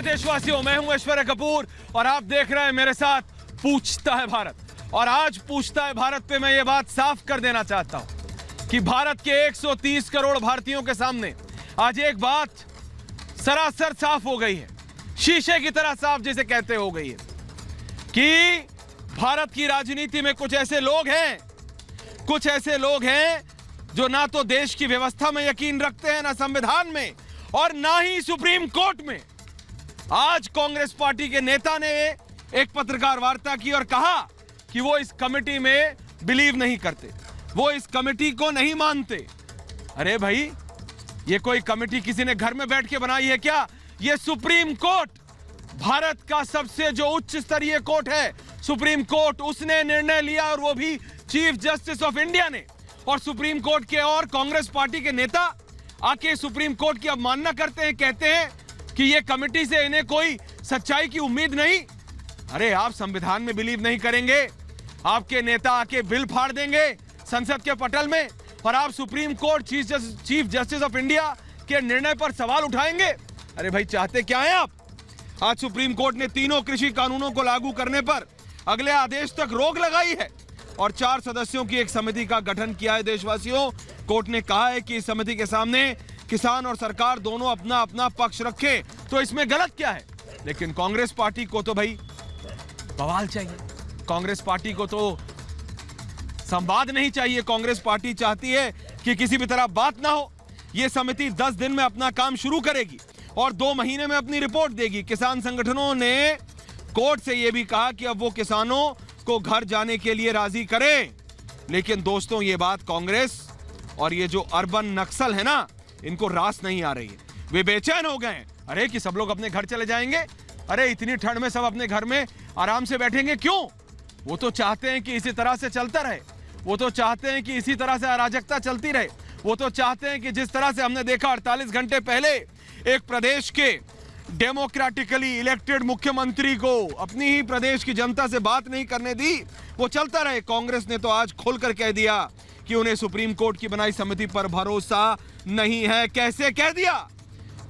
नमस्कार देशवासियों, मैं हूं ऐश्वर्य कपूर और आप देख रहे हैं मेरे साथ पूछता है भारत। और आज पूछता है भारत पे मैं ये बात साफ कर देना चाहता हूं कि भारत के 130 करोड़ भारतीयों के सामने आज एक बात सरासर साफ हो गई है, शीशे की तरह साफ जिसे कहते हो गई है कि भारत की राजनीति में कुछ ऐसे लोग हैं जो ना तो देश की व्यवस्था में यकीन रखते हैं, ना संविधान में और ना ही सुप्रीम कोर्ट में। आज कांग्रेस पार्टी के नेता ने एक पत्रकार वार्ता की और कहा कि वो इस कमेटी में बिलीव नहीं करते, वो इस कमेटी को नहीं मानते। अरे भाई, ये कोई कमेटी किसी ने घर में बैठ के बनाई है क्या? ये सुप्रीम कोर्ट, भारत का सबसे जो उच्च स्तरीय कोर्ट है सुप्रीम कोर्ट, उसने निर्णय लिया और वो भी चीफ जस्टिस ऑफ इंडिया ने। और सुप्रीम कोर्ट के और कांग्रेस पार्टी के नेता आके सुप्रीम कोर्ट की अवमानना करते हैं, कहते हैं कि ये कमेटी से इन्हें कोई सच्चाई की उम्मीद नहीं। अरे आप संविधान में बिलीव नहीं करेंगे, आपके नेता आके बिल फाड़ देंगे संसद के पटल में और आप supreme court chief justice of India के निर्णय पर सवाल उठाएंगे। अरे भाई, चाहते क्या हैं आप? आज सुप्रीम कोर्ट ने तीनों कृषि कानूनों को लागू करने पर अगले आदेश तक रोक लगाई है और 4 सदस्यों की एक समिति का गठन किया है। देशवासियों, कोर्ट ने कहा है कि इस समिति के सामने किसान और सरकार दोनों अपना अपना पक्ष रखें, तो इसमें गलत क्या है? लेकिन कांग्रेस पार्टी को तो भाई बवाल चाहिए, कांग्रेस पार्टी को तो संवाद नहीं चाहिए। कांग्रेस पार्टी चाहती है कि किसी भी तरह बात ना हो। यह समिति 10 दिन में अपना काम शुरू करेगी और 2 महीने में अपनी रिपोर्ट देगी। किसान संगठनों ने कोर्ट से यह भी कहा कि अब वो किसानों को घर जाने के लिए राजी करें। लेकिन दोस्तों, ये बात कांग्रेस और ये जो अर्बन नक्सल है ना, इनको रास नहीं आ रही है। वे बेचैन हो गए। अरे कि सब लोग अपने घर चले जाएंगे, अरे इतनी ठंड में सब अपने घर में आराम से बैठेंगे क्यों? वो तो चाहते हैं कि इसी तरह से चलता रहे, वो तो चाहते हैं कि इसी तरह से अराजकता चलती रहे, वो तो चाहते हैं कि जिस तरह से हमने देखा 48 घंटे पहले एक प्रदेश के डेमोक्रेटिकली इलेक्टेड मुख्यमंत्री को अपनी ही प्रदेश की जनता से बात नहीं करने दी, वो चलता रहे। कांग्रेस ने तो आज खोलकर कह दिया कि उन्हें सुप्रीम कोर्ट की बनाई समिति पर भरोसा नहीं है। कैसे कह दिया?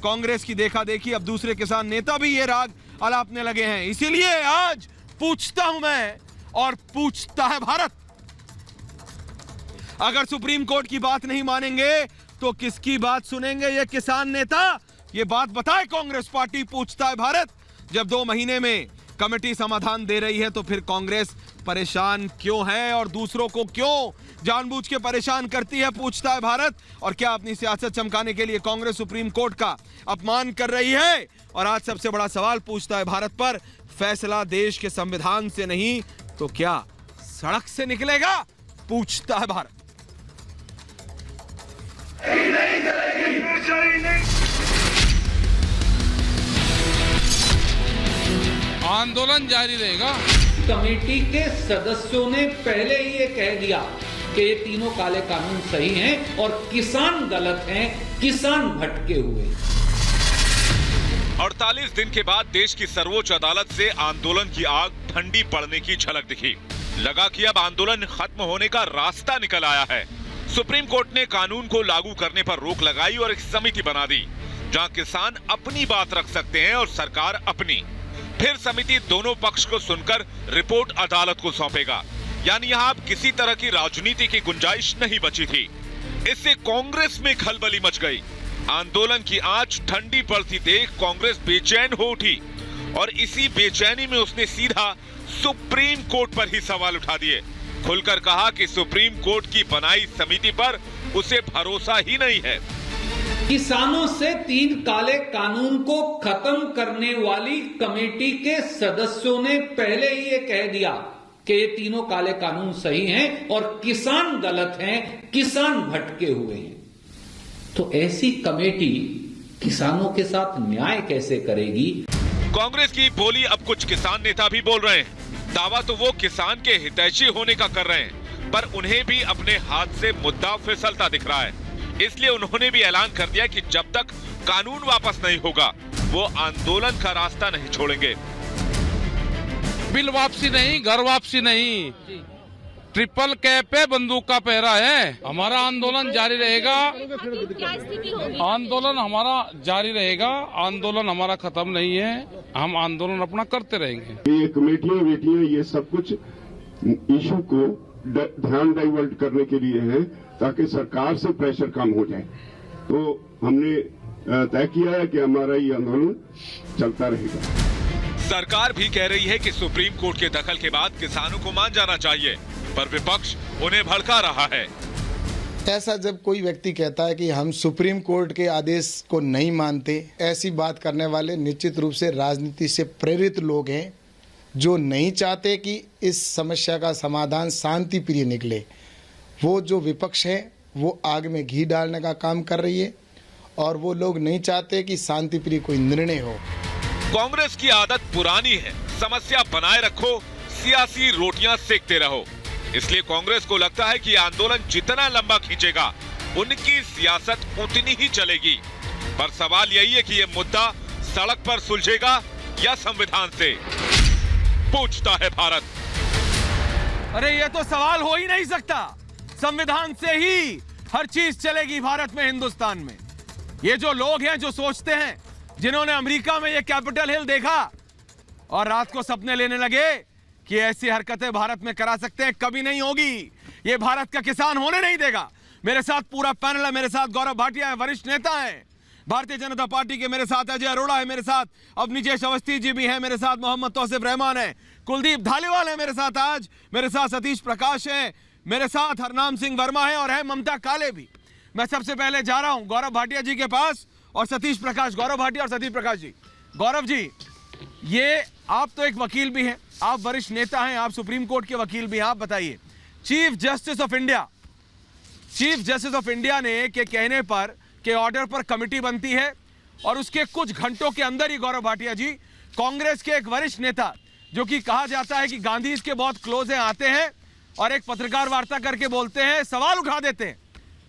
कांग्रेस की देखा देखी अब दूसरे किसान नेता भी ये राग अलापने लगे हैं। इसीलिए आज पूछता हूं मैं और पूछता है भारत, अगर सुप्रीम कोर्ट की बात नहीं मानेंगे तो किसकी बात सुनेंगे ये किसान नेता? ये बात बताए कांग्रेस पार्टी। पूछता है भारत, जब 2 महीने में कमेटी समाधान दे रही है तो फिर कांग्रेस परेशान क्यों है और दूसरों को क्यों जानबूझ के परेशान करती है? पूछता है भारत। और क्या अपनी सियासत चमकाने के लिए कांग्रेस सुप्रीम कोर्ट का अपमान कर रही है? और आज सबसे बड़ा सवाल पूछता है भारत पर, फैसला देश के संविधान से नहीं तो क्या सड़क से निकलेगा? पूछता है भारत। आंदोलन जारी रहेगा। कमेटी के सदस्यों ने पहले ही ये कह दिया कि ये तीनों काले कानून सही हैं और किसान गलत हैं, किसान भटके हुए। 48 दिन के बाद देश की सर्वोच्च अदालत से आंदोलन की आग ठंडी पड़ने की झलक दिखी। लगा कि अब आंदोलन खत्म होने का रास्ता निकल आया है। सुप्रीम कोर्ट ने कानून को लागू करने पर रोक लगाई और एक समिति बना दी जहां किसान अपनी बात रख सकते हैं और सरकार अपनी। फिर समिति दोनों पक्ष को सुनकर रिपोर्ट अदालत को सौंपेगा। यानी यहाँ अब किसी तरह की राजनीति की गुंजाइश नहीं बची थी। इससे कांग्रेस में खलबली मच गई। आंदोलन की आंच ठंडी पड़ती देख कांग्रेस बेचैन हो उठी और इसी बेचैनी में उसने सीधा सुप्रीम कोर्ट पर ही सवाल उठा दिए। खुलकर कहा कि सुप्रीम कोर्ट की बनाई समिति पर उसे भरोसा ही नहीं है। किसानों से 3 काले कानून को खत्म करने वाली कमेटी के सदस्यों ने पहले ही ये कह दिया कि ये तीनों काले कानून सही हैं और किसान गलत हैं, किसान भटके हुए हैं। तो ऐसी कमेटी किसानों के साथ न्याय कैसे करेगी? कांग्रेस की बोली अब कुछ किसान नेता भी बोल रहे हैं। दावा तो वो किसान के हितैषी होने का कर रहे हैं, पर उन्हें भी अपने हाथ से मुद्दा फिसलता दिख रहा है। इसलिए उन्होंने भी ऐलान कर दिया कि जब तक कानून वापस नहीं होगा वो आंदोलन का रास्ता नहीं छोड़ेंगे। बिल वापसी नहीं, घर वापसी नहीं। ट्रिपल कैप पे बंदूक का पहरा है। हमारा आंदोलन जारी रहेगा। क्या स्थिति होगी? आंदोलन हमारा जारी रहेगा। आंदोलन हमारा खत्म नहीं है। हम आंदोलन अपना करते रहेंगे। ये कमेटियां ये सब कुछ इशू को ध्यान डाइवर्ट करने के लिए है, ताकि सरकार से प्रेशर कम हो जाए। तो हमने तय किया है कि हमारा ये आंदोलन चलता रहेगा। सरकार भी कह रही है कि सुप्रीम कोर्ट के दखल के बाद किसानों को मान जाना चाहिए, पर विपक्ष उन्हें भड़का रहा है। ऐसा जब कोई व्यक्ति कहता है कि हम सुप्रीम कोर्ट के आदेश को नहीं मानते, ऐसी बात करने वाले निश्चित रूप से राजनीति से प्रेरित लोग हैं, जो नहीं चाहते कि इस समस्या का समाधान शांति प्रिय निकले। वो जो विपक्ष है वो आग में घी डालने का काम कर रही है, और वो लोग नहीं चाहते कि शांति प्रिय कोई निर्णय हो। कांग्रेस की आदत पुरानी है, समस्या बनाए रखो, सियासी रोटियां सेकते रहो। इसलिए कांग्रेस को लगता है कि आंदोलन जितना लंबा खींचेगा, उनकी सियासत उतनी ही चलेगी। पर सवाल यही है कि ये मुद्दा सड़क पर सुलझेगा या संविधान से, पूछता है भारत। अरे ये तो सवाल हो ही नहीं सकता। संविधान से ही हर चीज चलेगी भारत में, हिंदुस्तान में। ये जो लोग हैं जो सोचते हैं, जिन्होंने अमेरिका में ये कैपिटल हिल देखा और रात को सपने लेने लगे कि ऐसी हरकतें भारत में करा सकते हैं, कभी नहीं होगी। ये भारत का किसान होने नहीं देगा। मेरे साथ पूरा पैनल है। मेरे साथ गौरव भाटिया है, वरिष्ठ नेता है भारतीय जनता पार्टी के। मेरे साथ अजय अरोड़ा है, मेरे साथ अवनीश अवस्थी जी भी हैं, मेरे साथ मोहम्मद तौसीफ रहमान है, कुलदीप धालीवाल है मेरे साथ आज, मेरे साथ सतीश प्रकाश है, मेरे साथ हरनाम सिंह वर्मा है, और है ममता काले भी। मैं सबसे पहले जा रहा हूं गौरव भाटिया जी के पास और सतीश प्रकाश। गौरव भाटिया और सतीश प्रकाश जी। गौरव जी, ये आप तो एक वकील भी हैं, आप वरिष्ठ नेता हैं, आप सुप्रीम कोर्ट के वकील भी हैं। आप बताइए, चीफ जस्टिस ऑफ इंडिया ने के कहने पर, के ऑर्डर पर कमेटी बनती है, और उसके कुछ घंटों के अंदर ही गौरव भाटिया जी, कांग्रेस के एक वरिष्ठ नेता जो कि कहा जाता है कि गांधी के बहुत क्लोज हैं, आते हैं और एक पत्रकार वार्ता करके बोलते हैं, सवाल उठा देते हैं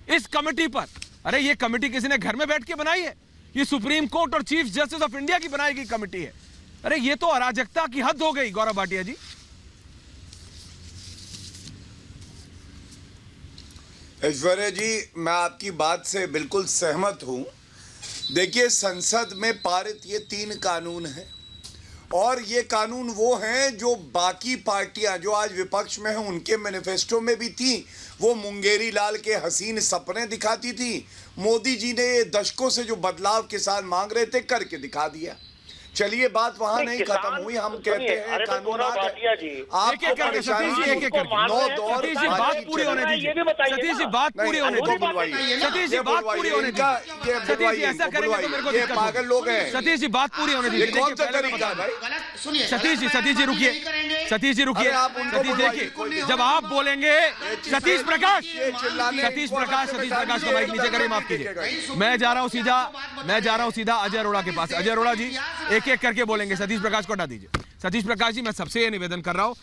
इस कमेटी पर। अरे ये कमेटी किसी ने घर में बैठ के बनाई है? ये सुप्रीम कोर्ट और चीफ जस्टिस ऑफ इंडिया की बनाई गई कमेटी है। अरे ये तो अराजकता की हद हो गई गौरव भाटिया जी। ऐश्वर्य जी, मैं आपकी बात से बिल्कुल सहमत हूं। देखिए, संसद में पारित ये 3 कानून हैं, और ये कानून वो हैं जो बाकी पार्टियां जो आज विपक्ष में हैं उनके मैनिफेस्टो में भी थी। वो मुंगेरी लाल के हसीन सपने दिखाती थी। मोदी जी ने ये दशकों से जो बदलाव किसान मांग रहे थे करके दिखा दिया। चलिए, बात वहां नहीं खत्म हुई। हम कहते हैं कानून आपको परेशानी, 9 दौर सतीश जी बात पूरी होने दीजिए। सतीश जी बात पूरी होने दीजिए। सतीश जी बात पूरी होने दीजिए। सतीश जी ऐसा करेंगे तो मेरे को दिक्कत होगी। पागल लोग हैं। सतीश जी बात पूरी होने दीजिए। कौन सा तरीका है भाई? सतीश जी रुकिए। सतीश जी रुकिए। सतीश देखिए, जब आप बोलेंगे, सतीश प्रकाश का माइक नीचे करिए, माफ कीजिए। मैं जा रहा हूँ सीधा अजय अरोड़ा के पास। अजय अरोड़ा जी एक एक करके बोलेंगे। सतीश प्रकाश को हटा दीजिए। सतीश प्रकाश जी, मैं सबसे ये निवेदन कर रहा हूँ,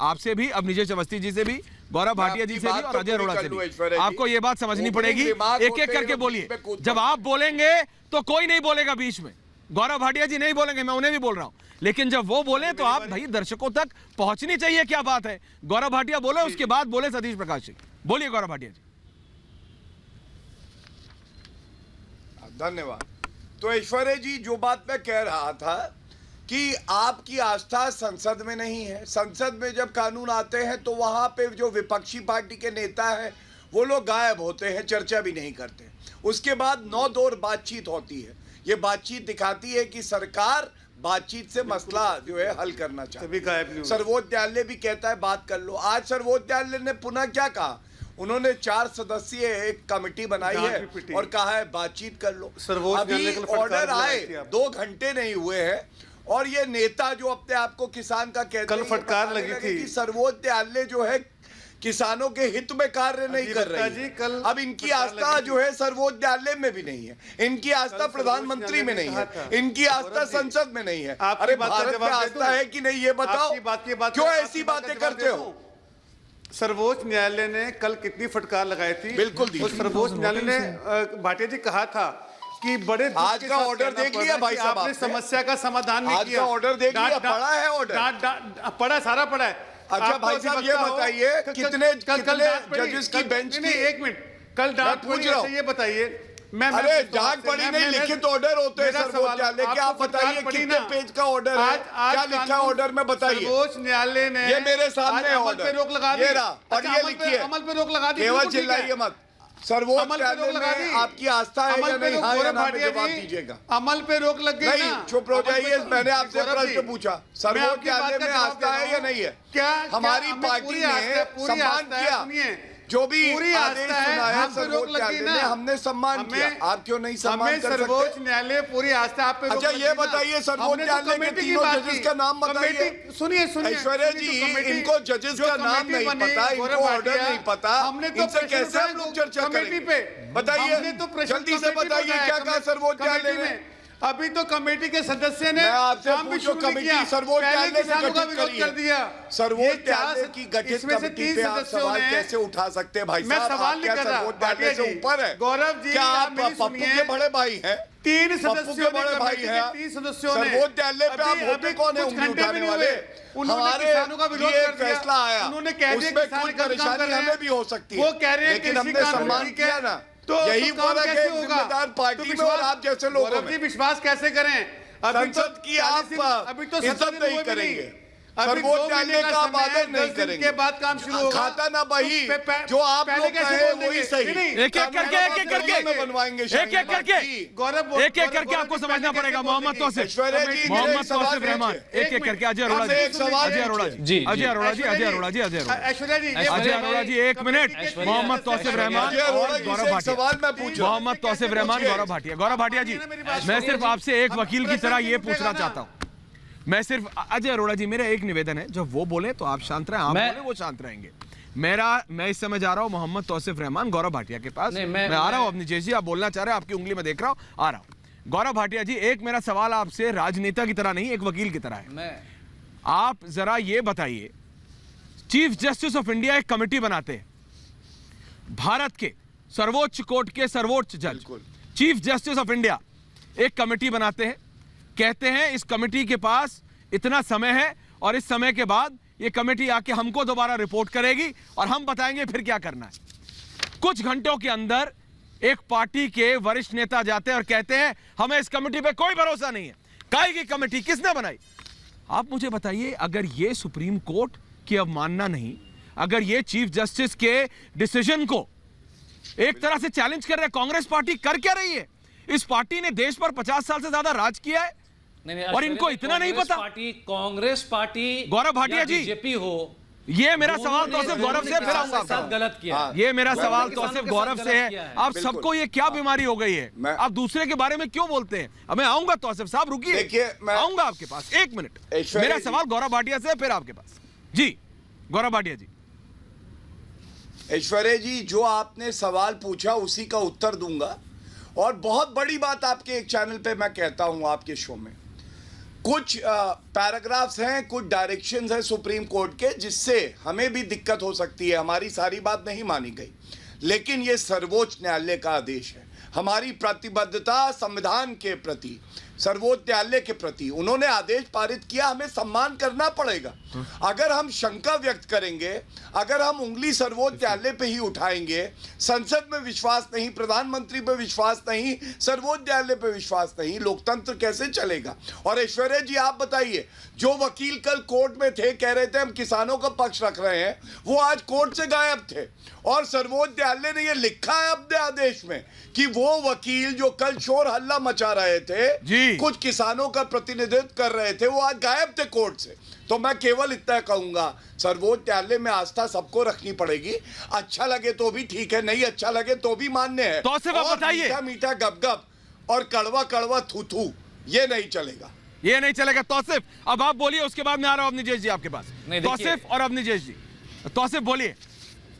आपसे भी, अवनीश अवस्थी जी से भी, गौरव भाटिया जी से भी और अजय अरोड़ा से भी। आपको ये बात समझनी पड़ेगी। एक एक करके बोलिए। जब आप बोलेंगे तो कोई नहीं बोलेगा बीच में। गौरव भाटिया जी नहीं बोलेंगे, मैं उन्हें भी बोल रहा हूँ, लेकिन जब वो बोले तो आप भाई दर्शकों तक पहुंचनी चाहिए क्या बात है। गौरव भाटिया बोले, उसके बाद बोले सतीश प्रकाश जी। बोलिए गौरव भाटिया जी। धन्यवाद। तो ऐश्वर्य जी, जो बात मैं कह रहा था कि आपकी आस्था संसद में नहीं है। संसद में जब कानून आते हैं तो वहां पे जो विपक्षी पार्टी के नेता हैं वो लोग गायब होते हैं, चर्चा भी नहीं करते। उसके बाद 9 दौर बातचीत होती है। ये बातचीत दिखाती है कि सरकार बातचीत से मसला जो है हल करना चाहती है। सर्वोच्च न्यायालय भी कहता है बात कर लो। आज सर्वोच्च न्यायालय ने पुनः क्या कहा? उन्होंने 4 सदस्यीय एक कमेटी बनाई है और कहा है बातचीत कर लो। अभी ऑर्डर आए 2 घंटे नहीं हुए हैं, और ये नेता जो अपने आप को किसान का कहते हैं, कल फटकार लगी थी कि सर्वोच्च न्यायालय जो है किसानों के हित में कार्य नहीं कर रही है। अब इनकी आस्था जो है सर्वोच्च न्यायालय में भी नहीं है, इनकी आस्था प्रधानमंत्री में नहीं है, इनकी आस्था संसद में नहीं है। अरे भारत में आस्था है कि नहीं, ये बताओ। क्यों ऐसी बातें करते हो? सर्वोच्च न्यायालय ने कल कितनी फटकार लगाई थी? बिल्कुल। सर्वोच्च न्यायालय ने भाटिया जी कहा था कि बड़े आज का ऑर्डर देख लिया भाई साहब, आपने समस्या का समाधान नहीं किया। आज का ऑर्डर देख लिया, पढ़ा है ऑर्डर, पढ़ा, सारा पढ़ा है। अच्छा आपको भाई अभी साहब ये बताओ, बताइए कितने कल डांट पड़ी? जजेस की बेंच नहीं, की? एक मिनट, कल डांट पूछ पड़ी, रहा हूं। अच्छा ये बताइए। अरे डांट पड़ी नहीं, लिखित ऑर्डर होते हैं सर्वोच्च न्यायालय के। आप बताइए कितने पेज का ऑर्डर है, क्या लिखा है ऑर्डर में बताइए। सर्वोच्च न्यायालय ने ये मेरे सामने अमल ऑर्डर पे रोक लगा दी। ये रहा, पढ़िए लिखिए। अमल पे रोक लगा दी, केवल बिल्कुल ठीक है। चिल्लाइए मत। सर्वोच्च अमल पे रोक न्यायालय लगा में दी। आपकी आस्था है अमल या पे नहीं? रोक, हाँ या गौरव ना में भाटिया जवाब जी, दीजिएगा। अमल पे रोक लग गई नहीं, ना। चुप हो जाइए। मैंने आपसे गौरव प्रश्न जी, पूछा, मैं सर्वोच्च आपकी बात न्यायालय का में जवाब आस्था दे है रहा या हूं। नहीं है? क्या हमारी हमें पार्टी पूरी ने आस्था है, पूरी सम्मान आस्था है, किया। सुनिए। जो भी पूरी आदेश आस्था है, सुना है हम पे रोक सर्वोच्च लग गई न्यायालय ना। ने, हमने सम्मान किया। आप क्यों नहीं सम्मान हमें कर सकते? सर्वोच्च न्यायालय पूरी आस्था आप पे रोक अच्छा लग ये गई ना। बताइए सर्वोच्च हमने तो न्यायालय के कमेटी की तीनों बात जजेस की। का नाम बताइए। कमेटी- सुनिए सुनिए ऐश्वर्या सुनिए जी, तो कमेटी- इनको जजेस जो का नाम कमेटी नहीं बनी, पता, गौरव इनको ऑर्डर भाटिया, नहीं पता, हमने तो इनसे प्रेशर कैसे उठाया हम लोग चर्चा कमेटी करेंगे? पे। बताइए, हमने तो प्रेशर जल्दी से कमेटी बताइए, बनाया क्या कहा सर्वोच्च न्यायालय कमेटी ने? में। अभी तो कमेटी के सदस्य ने मैं आपसे काम भी पूछो, शुरू नहीं कमेटी किया। सर्वोच्च पहले न्यायालय ने किसानों का गठित विरोध करी कर है। दिया। सर्वोच्च ये न्यायालय की गठित इसमें से कमेटी 3 पे आप सदस्यों सवाल ने- कैसे उठा सकते हैं भाई मैं साहब? सवाल आप नहीं क्या कर रहा। सर्वोच्च न्यायालय से भाटिया जी, ऊपर है? गौरव जी, क्या आप आप मेरी पप्पू सुनिए। के बड़े भाई हैं? 3 पप्पू के सदस्यों ने बड़े भाई कमेटी हैं? के 3 सदस्यों ने सर्वोच्च न्यायालय पे आप होते कौन है कुछ उंगली घंटे उठाने भी नहीं वाले? हुए। उन्होंने हमारे किसानों का विरोध लिए कर दिया। फैसला आया, उन्होंने कह दिया उसमें किसान कुछ गलत काम कर परेशानी रहे हैं। हमें भी हो सकती है, वो कह रहे हैं लेकिन कि हमने कृषि कानून सम्मान ठीक है। किया ना। तो यही काम फर्क कैसे है होगा? जिम्मेदार पार्टी तो में और विश्वास- आप जैसे लोगों गौरव में। जी, विश्वास कैसे करें? अभी तो संसद की 40 आप दिन- अभी तो इज्जत संसद नहीं हुए भी करेंगे। अभी सर्वोच्च 2 महीने न्यायालय का आप समय है, आदर नहीं 10 दिन करेंगे। के बाद काम शुरू होगा। खाता ना बही, तो जो आप पहले लोग कैसे कहे बोल देंगे? वही सही। नहीं, एक एक करके बनवाएंगे एक एक करके गौरव एक एक करके आपको समझना पड़ेगा। मोहम्मद तौसिफ, ऐश्वर्या जी, मोहम्मद मेरे सवाल तौसिफ रहमान, भेजिए। एक एक करके अजय अरोड़ा हमसे एक सवाल जी, अजय अरोड़ा भेजिए। जी, अजय अरोड़ा जी, अजय अरोड़ा जी, अजय अरोड़ा ऐश्वर्या जी, अजय अरोड़ा जी, एक मिनट। मोहम्मद तौसिफ रहमान अजय अरोड़ा और जी गौरव से एक भाटिया। सवाल मैं पूछ रहा हूं। मोहम्मद तौसिफ रहमान, गौरव भाटिया। गौरव भाटिया जी, मैं सिर्फ आपसे एक वकील की तरह ये पूछना चाहता हूँ। मैं सिर्फ अजय अरोड़ा जी, मेरा एक निवेदन है, जब वो बोले तो आप शांत रहें, आप बोले वो शांत रहेंगे। मैं इस समय जा रहा हूं मोहम्मद तौसिफ रहमान, गौरव भाटिया के पास। मैं आ रहा हूं। अवनीश जी, आप बोलना चाह रहे हैं, आपकी उंगली में देख रहा हूं, आ रहा हूं। गौरव भाटिया जी, एक मेरा सवाल आपसे राजनेता की तरह नहीं, एक वकील की तरह है। आप जरा ये बताइए, चीफ जस्टिस ऑफ इंडिया एक कमेटी बनाते हैं, भारत के सर्वोच्च कोर्ट के सर्वोच्च जज चीफ जस्टिस ऑफ इंडिया एक कमेटी बनाते हैं, कहते हैं इस कमेटी के पास इतना समय है और इस समय के बाद ये कमेटी आके हमको दोबारा रिपोर्ट करेगी और हम बताएंगे फिर क्या करना है। कुछ घंटों के अंदर एक पार्टी के वरिष्ठ नेता जाते हैं और कहते हैं हमें इस कमेटी पे कोई भरोसा नहीं है। काहे की कमेटी किसने बनाई? आप मुझे बताइए, अगर ये सुप्रीम कोर्ट की अवमानना नहीं, अगर ये चीफ जस्टिस के डिसीजन को एक तरह से चैलेंज कर रहे, कांग्रेस पार्टी कर क्या रही है? इस पार्टी ने देश पर 50 साल से ज्यादा राज किया है और इनको इतना नहीं पता। कांग्रेस पार्टी गौरव भाटिया जी, बीजेपी हो, ये मेरा सवाल तौसिफ गौरव से, फिर आऊंगा आपका। गलत किया। ये मेरा सवाल तौसिफ गौरव से है। आप सबको ये क्या बीमारी हो गई है? आप दूसरे के बारे में क्यों बोलते हैं? मैं आऊंगा तौसिफ साहब, रुकिए, देखिए, मैं आऊंगा आपके पास, एक मिनट। ऐश्वर्या मेरा जी, सवाल गौरव भाटिया से, फिर आपके पास। जी गौरव भाटिया जी। ऐश्वर्या जी, जो आपने सवाल पूछा उसी का उत्तर दूंगा। और बहुत बड़ी बात आपके एक चैनल पे मैं कहता हूं, आपके शो में कुछ पैराग्राफ्स हैं, कुछ डायरेक्शंस हैं सुप्रीम कोर्ट के, जिससे हमें भी दिक्कत हो सकती है। हमारी सारी बात नहीं मानी गई, लेकिन ये सर्वोच्च न्यायालय का आदेश है। हमारी प्रतिबद्धता संविधान के प्रति, सर्वोच्च न्यायालय के प्रति, उन्होंने आदेश पारित किया, हमें सम्मान करना पड़ेगा। अगर हम शंका व्यक्त करेंगे, अगर हम उंगली सर्वोच्च न्यायालय पे ही उठाएंगे, संसद में विश्वास नहीं, प्रधानमंत्री पे विश्वास नहीं, सर्वोच्च न्यायालय पे विश्वास नहीं, लोकतंत्र कैसे चलेगा? और ऐश्वर्या जी, आप बताइए, जो वकील कल कोर्ट में थे, कह रहे थे हम किसानों का पक्ष रख रहे हैं, वो आज कोर्ट से गायब थे। और सर्वोच्च न्यायालय ने ये लिखा है अपने आदेश में कि वो वकील जो कल शोर हल्ला मचा रहे थे, कुछ किसानों का प्रतिनिधित्व कर रहे थे, वो आज गायब थे कोर्ट से। तो मैं केवल इतना कहूंगा, सर्वोच्च न्यायालय में आस्था सबको रखनी पड़ेगी। अच्छा लगे तो भी ठीक है, नहीं अच्छा लगे तो भी मान्य है। तो बताइए, मीठा मीठा गप-गप और कड़वा कड़वा थू-थू ये नहीं चलेगा, ये नहीं चलेगा। तौसिफ, अब आप बोलिए, उसके बाद मैं आ रहा हूं अवनीश जी आपके पास। तौसिफ और अवनीश जी, तौसिफ बोलिए।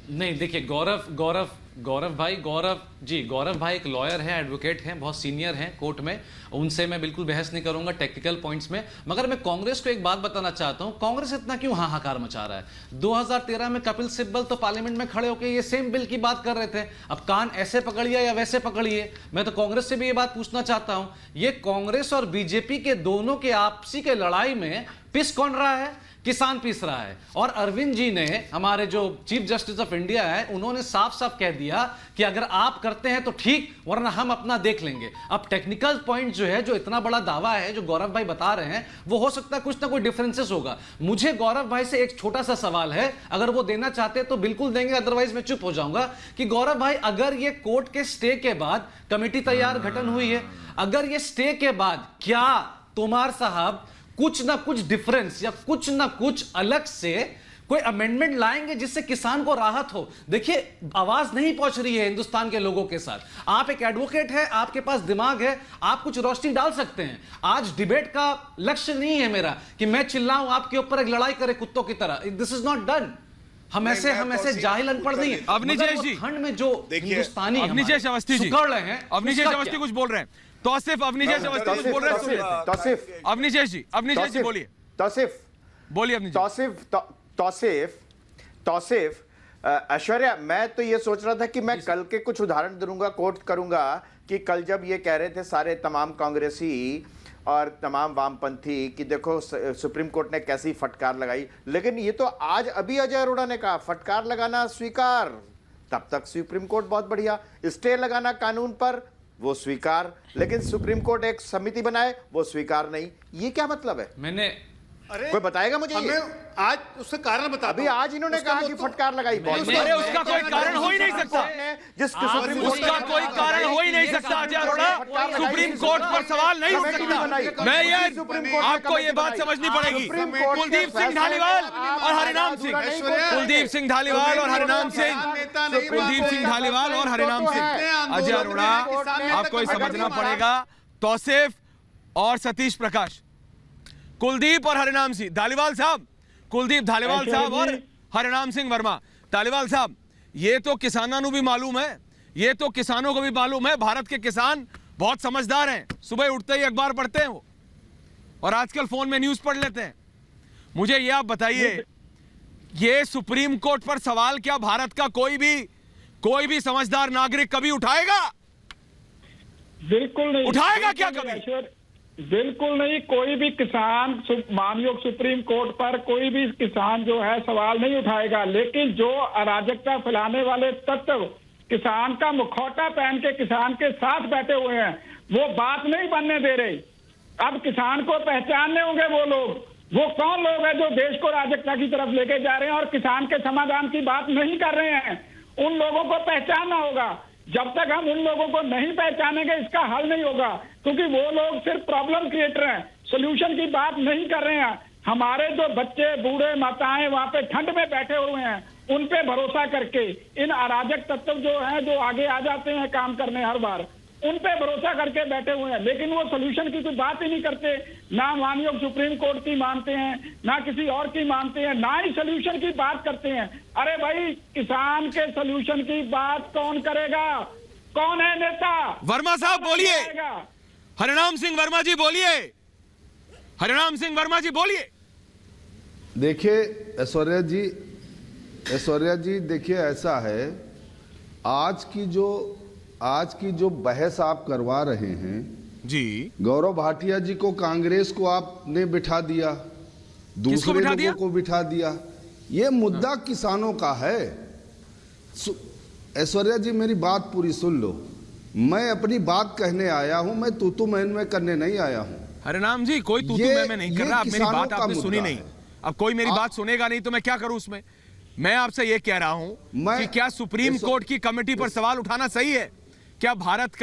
नहीं, देखिए गौरव भाई एक लॉयर है, एडवोकेट हैं, बहुत सीनियर हैं कोर्ट में, उनसे मैं बिल्कुल बहस नहीं करूंगा टेक्निकल पॉइंट्स में। मगर मैं कांग्रेस को एक बात बताना चाहता हूं, कांग्रेस इतना क्यों हाहाकार मचा रहा है? 2013 में कपिल सिब्बल तो पार्लियामेंट में खड़े होकर ये सेम बिल की बात कर रहे थे। अब कान ऐसे पकड़िए या वैसे पकड़िए, मैं तो कांग्रेस से भी ये बात पूछना चाहता हूं, ये कांग्रेस और बीजेपी के दोनों के आपसी के लड़ाई में पिस कौन रहा है? किसान पीस रहा है। और अरविंद जी ने, हमारे जो चीफ जस्टिस ऑफ इंडिया है, उन्होंने साफ साफ कह दिया कि अगर आप करते हैं तो ठीक, वरना हम अपना देख लेंगे। अब टेक्निकल पॉइंट जो है, जो इतना बड़ा दावा है जो गौरव भाई बता रहे हैं, वो हो सकता है कुछ ना कोई डिफरेंसेस होगा। मुझे गौरव भाई से एक छोटा सा सवाल है, अगर वो देना चाहते तो बिल्कुल देंगे, अदरवाइज मैं चुप हो जाऊंगा। कि गौरव भाई, अगर ये कोर्ट के स्टे के बाद कमेटी तैयार गठन हुई है, अगर ये स्टे के बाद क्या तोमार साहब कुछ ना कुछ डिफरेंस या कुछ ना कुछ अलग से कोई अमेंडमेंट लाएंगे जिससे किसान को राहत हो? देखिए, आवाज नहीं पहुंच रही है हिंदुस्तान के लोगों के साथ। आप एक एडवोकेट है, आपके पास दिमाग है, आप कुछ रोशनी डाल सकते हैं। आज डिबेट का लक्ष्य नहीं है मेरा कि मैं चिल्लाऊं आपके ऊपर, एक लड़ाई करे कुत्तों की तरह। This is not done. हम ऐसे जाहिल अनपढ़ नहीं है। अवनीशेष जी, ठंड में जो हिंदुस्तानी अवनीशेष अवस्थी जी सुकड़ रहे हैं, अवनीशेष अवस्थी कुछ बोल रहे हैं। तौसीफ अवनीशेष अवस्थी कुछ बोल रहे हैं, सुन लेते हैं। अवनीशेष जी बोलिए। तौसीफ ऐश्वर्या, मैं तो ये सोच रहा था कि मैं कल के कुछ उदाहरण दूंगा, कोट करूंगा कि कल जब ये कह रहे थे सारे तमाम कांग्रेसी और तमाम वामपंथी कि देखो सुप्रीम कोर्ट ने कैसी फटकार लगाई, लेकिन ये तो आज अभी अजय अरोड़ा ने कहा फटकार लगाना स्वीकार, तब तक सुप्रीम कोर्ट बहुत बढ़िया, स्टे लगाना कानून पर वो स्वीकार, लेकिन सुप्रीम कोर्ट एक समिति बनाए वो स्वीकार नहीं। ये क्या मतलब है? मैंने कोई बताएगा मुझे? ये आज उसका कारण बता। अभी आज इन्होंने कहा कि फटकार लगाई। अरे उसका कोई कारण हो ही नहीं सकता, जिसके सुप्रीम कोर्ट उसका कोई कारण हो ही नहीं सकता। अजय अरोड़ा, सुप्रीम कोर्ट पर सवाल नहीं हो सकता। मैं ये आपको ये बात समझनी पड़ेगी। कुलदीप सिंह धालीवाल और हरिनाम सिंह, कुलदीप सिंह धालीवाल और हरिनाम सिंह, कुलदीप सिंह धालीवाल और हरिनाम सिंह। अजय अरोड़ा, आपको समझना पड़ेगा। तौसीफ और सतीश प्रकाश, कुलदीप और हरिनाम सिंह धालीवाल साहब, कुलदीप धालीवाल साहब और हरिनाम सिंह वर्मा। धालीवाल साहब, ये तो किसानों को भी मालूम है, ये तो किसानों को भी मालूम है, भारत के किसान बहुत समझदार हैं। सुबह उठते ही अखबार पढ़ते हैं वो, और आजकल फोन में न्यूज पढ़ लेते हैं। मुझे ये आप बताइए, ये सुप्रीम कोर्ट पर सवाल क्या भारत का कोई भी समझदार नागरिक कभी उठाएगा? बिल्कुल नहीं उठाएगा क्या कभी? बिल्कुल नहीं। कोई भी किसान मानयोग सुप्रीम कोर्ट पर कोई भी किसान जो है सवाल नहीं उठाएगा, लेकिन जो अराजकता फैलाने वाले तत्व किसान का मुखौटा पहन के किसान के साथ बैठे हुए हैं, वो बात नहीं बनने दे रहे। अब किसान को पहचानने होंगे वो लोग, वो कौन लोग हैं जो देश को अराजकता की तरफ लेके जा रहे हैं और किसान के समाधान की बात नहीं कर रहे हैं। उन लोगों को पहचानना होगा। जब तक हम उन लोगों को नहीं पहचानेंगे इसका हल नहीं होगा, क्योंकि वो लोग सिर्फ प्रॉब्लम क्रिएटर हैं, सोल्यूशन की बात नहीं कर रहे हैं। हमारे जो बच्चे, बूढ़े, माताएं वहां पे ठंड में बैठे हुए हैं, उन पे भरोसा करके इन अराजक तत्व जो हैं, जो आगे आ जाते हैं काम करने हर बार, उन पे भरोसा करके बैठे हुए हैं, लेकिन वो सोल्यूशन की कोई बात ही नहीं करते। ना मानयोग सुप्रीम कोर्ट की मानते हैं, ना किसी और की मानते हैं, ना ही सोल्यूशन की बात करते हैं। अरे भाई, किसान के सोल्यूशन की बात कौन करेगा? कौन है नेता? वर्मा साहब बोलिए, हरिनाम सिंह वर्मा जी बोलिए, हरिनाम सिंह वर्मा जी बोलिए। देखिए ऐश्वर्या जी, देखिए ऐसा है, आज की जो बहस आप करवा रहे हैं जी, गौरव भाटिया जी को कांग्रेस को आपने बिठा दिया, दूसरे लोगों को बिठा दिया। ये मुद्दा किसानों का है। ऐश्वर्या जी, मेरी बात पूरी सुन लो। मैं अपनी बात कहने आया हूं, मैं तू मैं करने नहीं आया हूं। हरिनाम जी, कोई तू मैं नहीं कर रहा। मेरी बात आपने सुनी नहीं। अब कोई मेरी बात सुनेगा नहीं तो मैं क्या करूं उसमें? मैं आपसे ये कह रहा हूं कि क्या सुप्रीम कोर्ट की कमेटी पर सवाल उठाना सही है? क्या भारत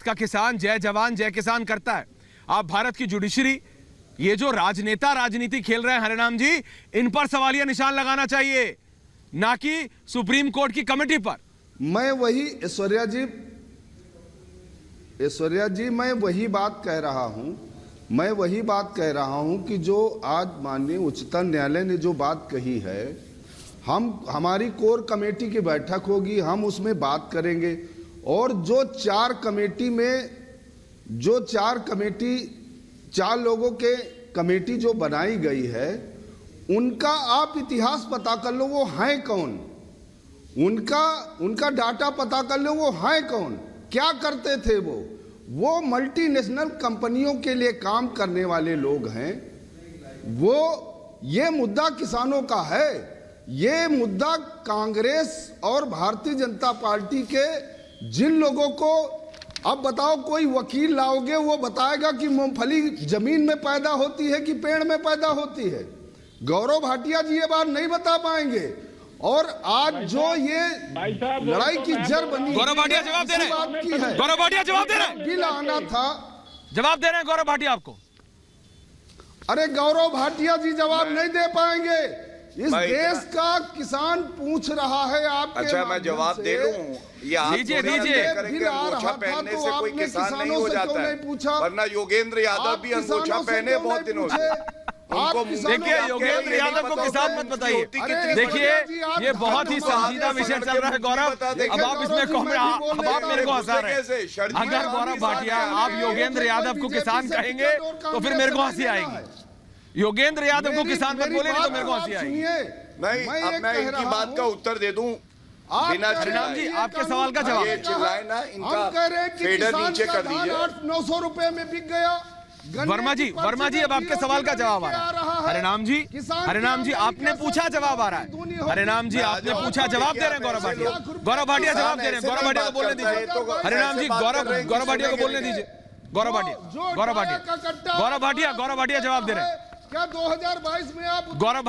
का किसान जय जवान जय किसान करता है? आप भारत की जुडिशरी, ये जो राजनीति खेल रहे हैं हरिनाम जी, इन पर सवालिया निशान लगाना चाहिए, ना कि सुप्रीम कोर्ट की कमेटी पर। मैं वही ऐश्वर्या जी मैं वही बात कह रहा हूं कि जो आज माननीय उच्चतम न्यायालय ने जो बात कही है, हमारी कोर कमेटी की बैठक होगी, हम उसमें बात करेंगे। और जो चार लोगों के कमेटी जो बनाई गई है, उनका आप इतिहास पता कर लो, वो हैं कौन, उनका डाटा पता कर लो, वो हैं कौन, क्या करते थे वो मल्टीनेशनल कंपनियों के लिए काम करने वाले लोग हैं। वो ये मुद्दा किसानों का है, ये मुद्दा कांग्रेस और भारतीय जनता पार्टी के जिन लोगों को, अब बताओ कोई वकील लाओगे वो बताएगा कि मूंगफली जमीन में पैदा होती है कि पेड़ में पैदा होती है। गौरव भाटिया जी ये बात नहीं बता पाएंगे। और आज जो ये लड़ाई की जड़ बनी, गौरव भाटिया जवाब दे रहे हैं, गौरव भाटिया जवाब दे रहे हैं, बिल आना था, जवाब दे रहे हैं गौरव भाटिया आपको। अरे गौरव भाटिया जी जवाब नहीं दे पाएंगे। इस देश का किसान पूछ रहा है आपके। अच्छा मैं जवाब दे लूं? ये आप दीजिए अंगोछा पहनने से कोई किसान नहीं हो जाता है, वरना योगेंद्र यादव भी अंगोछा पहने बहुत दिनों से। देखिए योगेंद्र यादव को किसान मत बताइए। देखिए ये बहुत ही संजीदा विषय चल रहा है गौरव, अब आप इसमें अब आप मेरे को हंसा रहे हैं। अगर गौरव भाटिया आप योगेंद्र यादव को किसान कहेंगे तो फिर मेरे को हंसी आएगी। योगेंद्र यादव को किसान मत बोले नहीं तो मेरे को हंसी आएगी। नहीं, अब मैं इनकी बात का उत्तर दे दूं बिना हरिनाम जी, आपके सवाल का जवाब। ये चिल्लाए ना, इनका फेडर नीचे कर दीजिए। 800-900 रुपए में बिक गया। वर्मा जी अब आपके सवाल का जवाब आ रहा है। हरिनाम जी आपने पूछा, जवाब आ रहा है। हरिनाम जी आपने पूछा, जवाब दे रहे हैं गौरव भाटिया। गौरव भाटिया जवाब दे रहे हैं, गौरव भाटिया को बोलने दीजिए। हरिनाम जी गौरव भाटिया को बोलने दीजिए। गौरव भाटिया जवाब दे रहे हैं। क्या 2022 में आप गौरव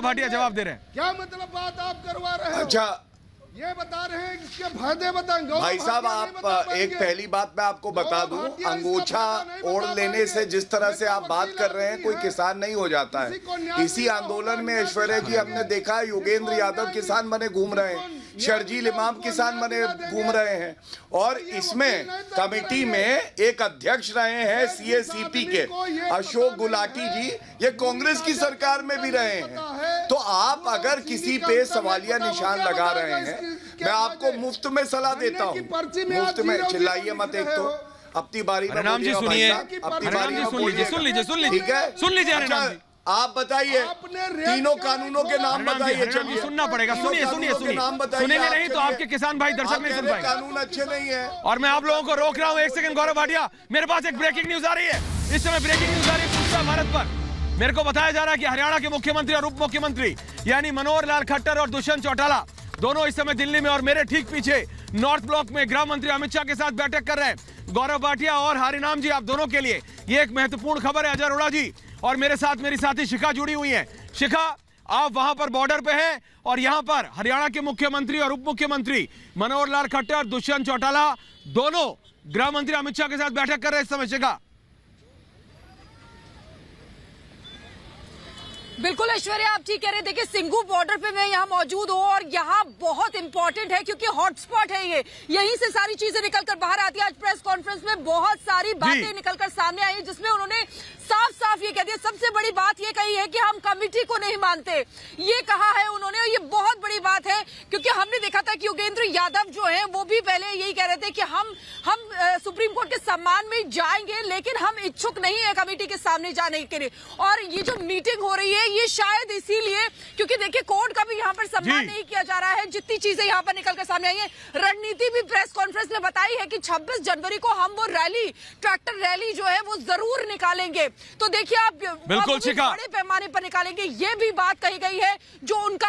भाटिया जवाब दे रहे हैं। क्या मतलब बात आप करवा रहे हो? अच्छा ये बता रहे हैं, इसके फायदे बताएंगे भाई साहब। आप एक पहली बात मैं आपको बता दूं, अंगोछा ओढ़ लेने से जिस तरह से आप बात कर रहे हैं कोई किसान नहीं हो जाता है। इसी आंदोलन में ऐश्वर्या जी हमने देखा योगेंद्र यादव किसान बने घूम रहे हैं, शर्जील इमाम किसान बने घूम रहे हैं, और इसमें कमेटी में एक अध्यक्ष रहे हैं CACP के अशोक गुलाटी जी, ये कांग्रेस की सरकार में भी रहे हैं। तो आप अगर किसी पे सवालिया निशान लगा रहे हैं, मैं आपको मुफ्त में सलाह देता हूँ, मुफ्त में। चिल्लाइए मत, एक तो अपनी बारी में हरिनाम जी सुनिए, ठीक है, सुन लीजिए हरिनाम जी। आप बताइए तीनों कानूनों के नाम बताइए। चलिए सुनना पड़ेगा, सुनिए नाम बताइए। सुनेंगे नहीं तो आपके किसान भाई दर्शक नहीं सुन पाएंगे। कानून अच्छे नहीं है और मैं आप लोगों को रोक रहा हूँ। एक सेकंड गौरव भाटिया, मेरे पास एक ब्रेकिंग न्यूज आ रही है। इस समय ब्रेकिंग न्यूज आ रही है पूर्वी भारत पर। मेरे को बताया जा रहा है कि हरियाणा के मुख्यमंत्री और उप मुख्यमंत्री यानी मनोहर लाल खट्टर और दुष्यंत चौटाला दोनों इस समय दिल्ली में और मेरे ठीक पीछे नॉर्थ ब्लॉक में गृह मंत्री अमित शाह के साथ बैठक कर रहे हैं। गौरव भाटिया और हरिनाम जी, आप दोनों के लिए ये एक महत्वपूर्ण खबर है। अजय अरोड़ा जी और मेरे साथ मेरी साथी शिखा जुड़ी हुई है। शिखा, आप वहां पर बॉर्डर पे हैं और यहां पर हरियाणा के मुख्यमंत्री और उप मुख्यमंत्री मनोहर लाल खट्टर, दुष्यंत चौटाला दोनों गृह मंत्री अमित शाह के साथ बैठक कर रहे हैं इस समय। शिखा बिल्कुल ऐश्वर्या, आप ठीक कह रहे हैं। देखिए सिंगू बॉर्डर पे मैं यहाँ मौजूद हूँ और यहाँ बहुत इंपॉर्टेंट है क्योंकि हॉटस्पॉट है ये, यहीं से सारी चीजें निकलकर बाहर आती है। आज प्रेस कॉन्फ्रेंस में बहुत सारी बातें निकलकर सामने आई जिसमें उन्होंने साफ साफ ये कह दिया। सबसे बड़ी बात ये कही है कि हम कमेटी को नहीं मानते, ये कहा है उन्होंने। ये बहुत बड़ी बात है क्योंकि हमने देखा था कि योगेंद्र यादव जो है वो भी पहले यही कह रहे थे कि हम सुप्रीम कोर्ट के सम्मान में जाएंगे, लेकिन हम इच्छुक नहीं है कमेटी के सामने जाने के लिए। और ये जो मीटिंग हो रही है ये शायद इसीलिए, क्योंकि देखिए कोर्ट का भी यहाँ पर सम्मान नहीं किया जा रहा है। जितनी चीजें यहाँ पर निकलकर सामने आई है, रणनीति भी प्रेस कॉन्फ्रेंस में बताई है कि 26 जनवरी को हम वो रैली, ट्रैक्टर रैली जो है वो जरूर निकालेंगे। तो देखिए आप बिल्कुल बड़े पैमाने पर निकालेंगे, ये भी बात कही गई है। जो उनका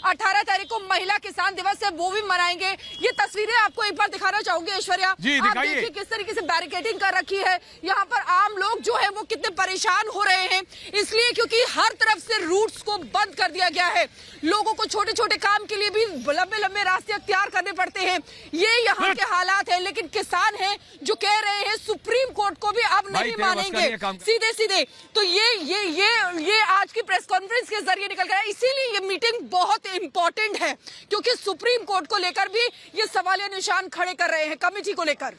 18 तारीख को महिला किसान दिवस है वो भी मनाएंगे। ये तस्वीरें आपको एक बार दिखाना चाहूंगी ऐश्वर्या। आप देखिए किस तरीके से बैरिकेडिंग कर रखी है। यहाँ पर आम लोग जो है वो कितने परेशान हो रहे हैं, इसलिए क्योंकि हर तरफ से रूट्स को बंद कर दिया गया है। लोगों को छोटे छोटे काम के लिए भी लंबे लंबे रास्ते अख्तियार करने पड़ते हैं। ये यहाँ के हालात है, लेकिन किसान हैं जो कह रहे हैं सुप्रीम कोर्ट को भी अब नहीं मानेंगे सीधे सीधे। तो ये आज की प्रेस कॉन्फ्रेंस के जरिए निकल गया। इसीलिए ये मीटिंग बहुत इंपॉर्टेंट है क्योंकि सुप्रीम कोर्ट को लेकर भी ये सवालिया निशान खड़े कर रहे हैं कमेटी को लेकर।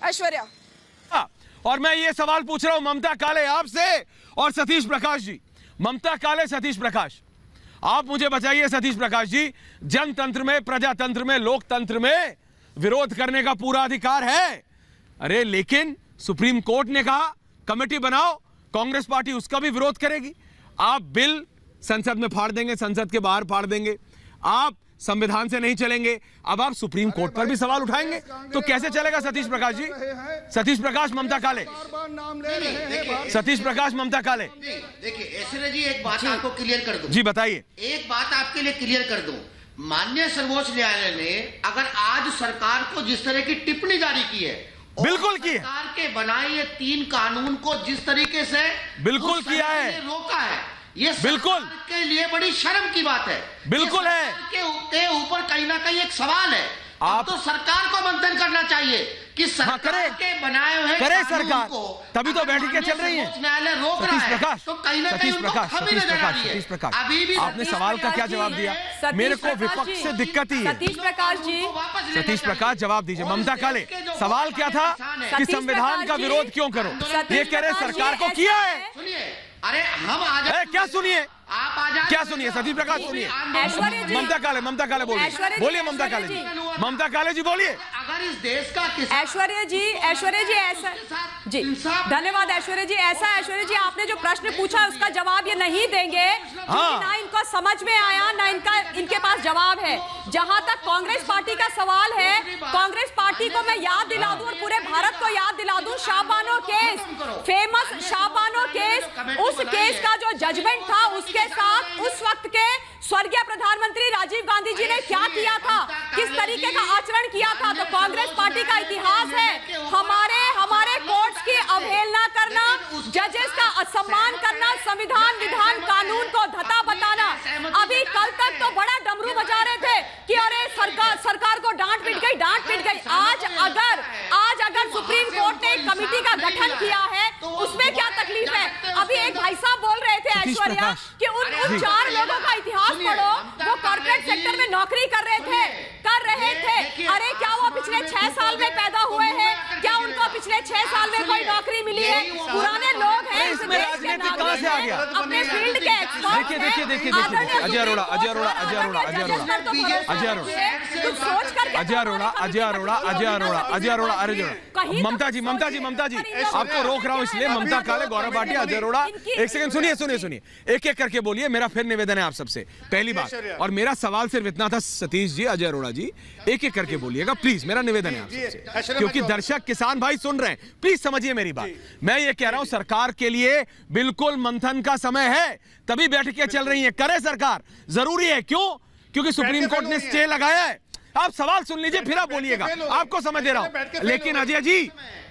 ऐश्वर्या, और मैं ये सवाल पूछ रहा हूं ममता काले आपसे और सतीश प्रकाश जी। ममता काले, सतीश प्रकाश, आप मुझे बताइए सतीश प्रकाश जी, जनतंत्र में, प्रजातंत्र में, लोकतंत्र में विरोध करने का पूरा अधिकार है। अरे लेकिन सुप्रीम कोर्ट ने कहा कमेटी बनाओ, कांग्रेस पार्टी उसका भी विरोध करेगी। आप बिल संसद में फाड़ देंगे, संसद के बाहर फाड़ देंगे। आप संविधान से नहीं चलेंगे, अब आप सुप्रीम कोर्ट पर भी सवाल उठाएंगे तो कैसे चलेगा? सतीश प्रकाश जी, सतीश प्रकाश, ममता काले, सतीश प्रकाश, ममता काले। देखिए ऐश्वर्या जी, एक बात आपको क्लियर कर दूं। जी बताइए। एक बात आपके लिए क्लियर कर दूं, माननीय सर्वोच्च न्यायालय ने अगर आज सरकार को जिस तरह की टिप्पणी जारी की है, बिल्कुल की है, सरकार के बनाए ये 3 कानून को जिस तरीके से बिल्कुल किया है, रोका है, ये बिल्कुल के लिए बड़ी शर्म की बात है। बिल्कुल है, के ऊपर कहीं ना कहीं एक सवाल है। आप तो सरकार को मंथन करना चाहिए कि सरकार के बनाए हुए करे सरकार, तभी तो बैठकें चल रही हैं। न्यायालय रोक रहा है तो कहीं ना कहीं सतीश प्रकाश, अभी भी आपने सवाल का क्या जवाब दिया? मेरे को विपक्ष से दिक्कत ही है। सतीश प्रकाश जी, सतीश प्रकाश जवाब दीजिए। ममता काले, सवाल क्या था कि संविधान का विरोध क्यों करो? ये कह रहे सरकार को किया है। सुनिए, अरे हम आ क्या सुनिए, आप आ जाए, क्या सुनिए? सतीश प्रकाश सुनिए। ममता काले, ममता काले बोलिए, ममता काले जी, ममता काले जी बोलिए। अगर इस देश का ऐश्वर्या जी, ऐसा जी, धन्यवाद ऐश्वर्या जी। ऐसा ऐश्वर्या जी, आपने जो प्रश्न पूछा उसका जवाब ये नहीं देंगे क्योंकि ना इनको समझ में आया ना इनके पास जवाब है। जहां तक कांग्रेस पार्टी का सवाल है, कांग्रेस पार्टी को मैं याद दिला दूं और पूरे भारत को याद दिला दूं, Shah Bano case, famous Shah Bano case, उस केस का जो जजमेंट था उसके साथ उस वक्त के स्वर्गीय प्रधानमंत्री राजीव गांधी जी ने क्या किया था, किस तरीके का आचरण किया था। तो कांग्रेस पार्टी का इतिहास है हमारे कोर्ट्स की अवहेलना करना, जजेस का असम्मान करना, संविधान, विधान, कानून को धता बताना। अभी कल तक तो बड़ा डमरू बजा रहे थे कि अरे सरकार को डांट पीट गई। आज अगर सुप्रीम कोर्ट ने एक कमेटी का गठन किया है उसमें क्या तकलीफ है? अभी एक भाई साहब बोल रहे थे ऐश्वर्या कि उन 4 लोगों का इतिहास पढ़ो, वो कॉर्पोरेट सेक्टर में नौकरी कर रहे थे। अरे क्या वो पिछले 6 साल में पैदा हुए हैं? क्या उनको पिछले 6 साल में कोई नौकरी मिली है? पुराने लोग हैं, इसमें राजनीति कहां से आ गया? अपने फील्ड के एक्सपर्ट। देखिए अजय अरोड़ा, ममता जी, आपको रोक रहा हूं इसलिए। ममता काले, गौरव भाटिया, अजय अरोड़ा, एक सेकंड सुनिए, एक एक करके बोलिए। मेरा फिर निवेदन है आप सबसे, पहली बात, और मेरा सवाल सिर्फ इतना था, सतीश जी, अजय अरोड़ा जी, एक एक करके बोलिएगा प्लीज, मेरा निवेदन है आप सबसे, क्योंकि दर्शक, किसान भाई सुन रहे हैं, प्लीज समझिए मेरी बात। मैं ये कह रहा हूं सरकार के लिए बिल्कुल मंथन का समय है, तभी बैठकें चल रही हैं, करे सरकार, जरूरी है। क्यों? क्योंकि सुप्रीम कोर्ट ने स्टे लगाया है। आप सवाल सुन लीजिए फिर आप बोलिएगा, आपको समझ दे रहा हूं। लेकिन Ajay ji,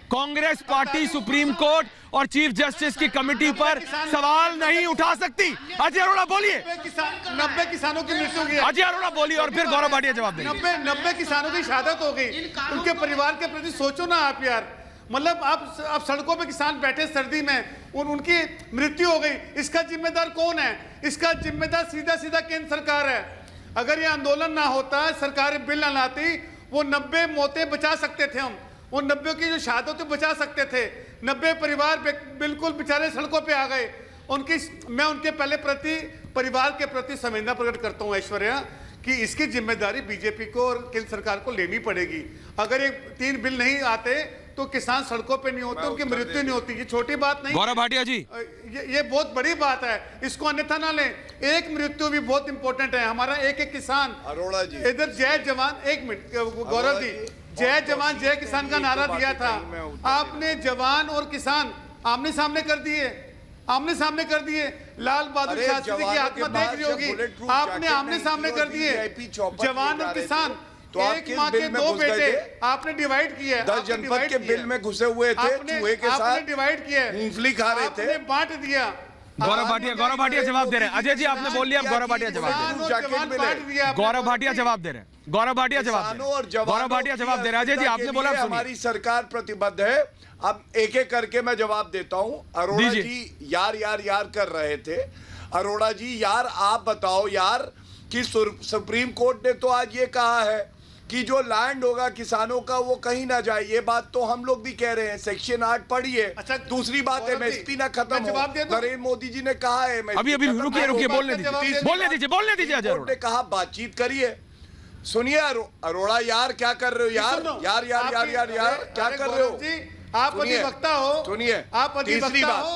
Congress party supreme court और चीफ जस्टिस की कमेटी पर सवाल नहीं उठा सकती। अजय अरोड़ा बोलिए। 90 किसानों की मृत्यु हुई है। अजय अरोड़ा बोलिए और फिर गौरव भाटिया जवाब देंगे। 90 किसानों की शहादत हो गई। उनके परिवार के प्रति सोचो ना आप यार। मतलब आप सड़कों पे किसान बैठे सर्दी में, उनकी मृत्यु हो गई। इसका जिम्मेदार कौन है? इसका जिम्मेदार सीधा केंद्र सरकार है। अगर ये आंदोलन ना होता, सरकार बिल ना लाती, वो 90 मौतें बचा सकते थे हम, वो 90 की जो शहादतें बचा सकते थे। 90 परिवार बिल्कुल बेचारे सड़कों पे आ गए। मैं उनके पहले परिवार के प्रति संवेदना प्रकट करता हूँ ऐश्वर्या, कि इसकी जिम्मेदारी बीजेपी को और केंद्र सरकार को लेनी पड़ेगी। अगर ये 3 बिल नहीं आते तो किसान सड़कों पे नहीं होते, उनकी मृत्यु नहीं होती। ये छोटी बात नहीं। गौरव भाटिया जी, ये बहुत बड़ी बात है, इसको अन्यथा ना लें। एक मृत्यु भी बहुत इंपॉर्टेंट है। हमारा एक किसान, अरोड़ा जी, इधर जय जवान, एक मिनट गौरव जी, जय जवान जय किसान का नारा दिया था आपने। जवान और किसान आमने सामने कर दिए। लाल बहादुर शास्त्री की आत्मा देख रही होगी, आपने आमने सामने कर दिए। जवान और किसान, तो एक माँ के 2 बेटे आपने डिवाइड किए। 10 जनपद के बिल में घुसे हुए थे, चूहे के साथ डिवाइड किए, मूंगफली खा रहे थे, बांट दिया। गौरव भाटिया जवाब दे रहे हैं। अजय जी आपने बोल लिया, अब गौरव भाटिया जवाब दे रहे हैं। गौरव भाटिया जवाब दे रहे हैं। अजय जी आपने बोला, हमारी सरकार प्रतिबद्ध है। अब एक एक करके मैं जवाब देता हूं। अरोड़ा जी यार कर रहे थे। अरोड़ा जी यार, आप बताओ यार कि सुप्रीम कोर्ट ने तो आज ये कहा है कि जो लैंड होगा किसानों का वो कहीं ना जाए। ये बात तो हम लोग भी कह रहे हैं। सेक्शन 8 पढ़िए। अच्छा, दूसरी बात एमएसपी ना खत्म हो। नरेंद्र मोदी जी ने कहा है अभी रुकिए बोलने दीजिए। कोर्ट ने कहा बातचीत करिए। सुनिए अरोड़ा यार, क्या कर रहे हो यार क्या कर रहे हो? आप अधिवक्ता हो। सुनिए, आप अधिवक्ता हो।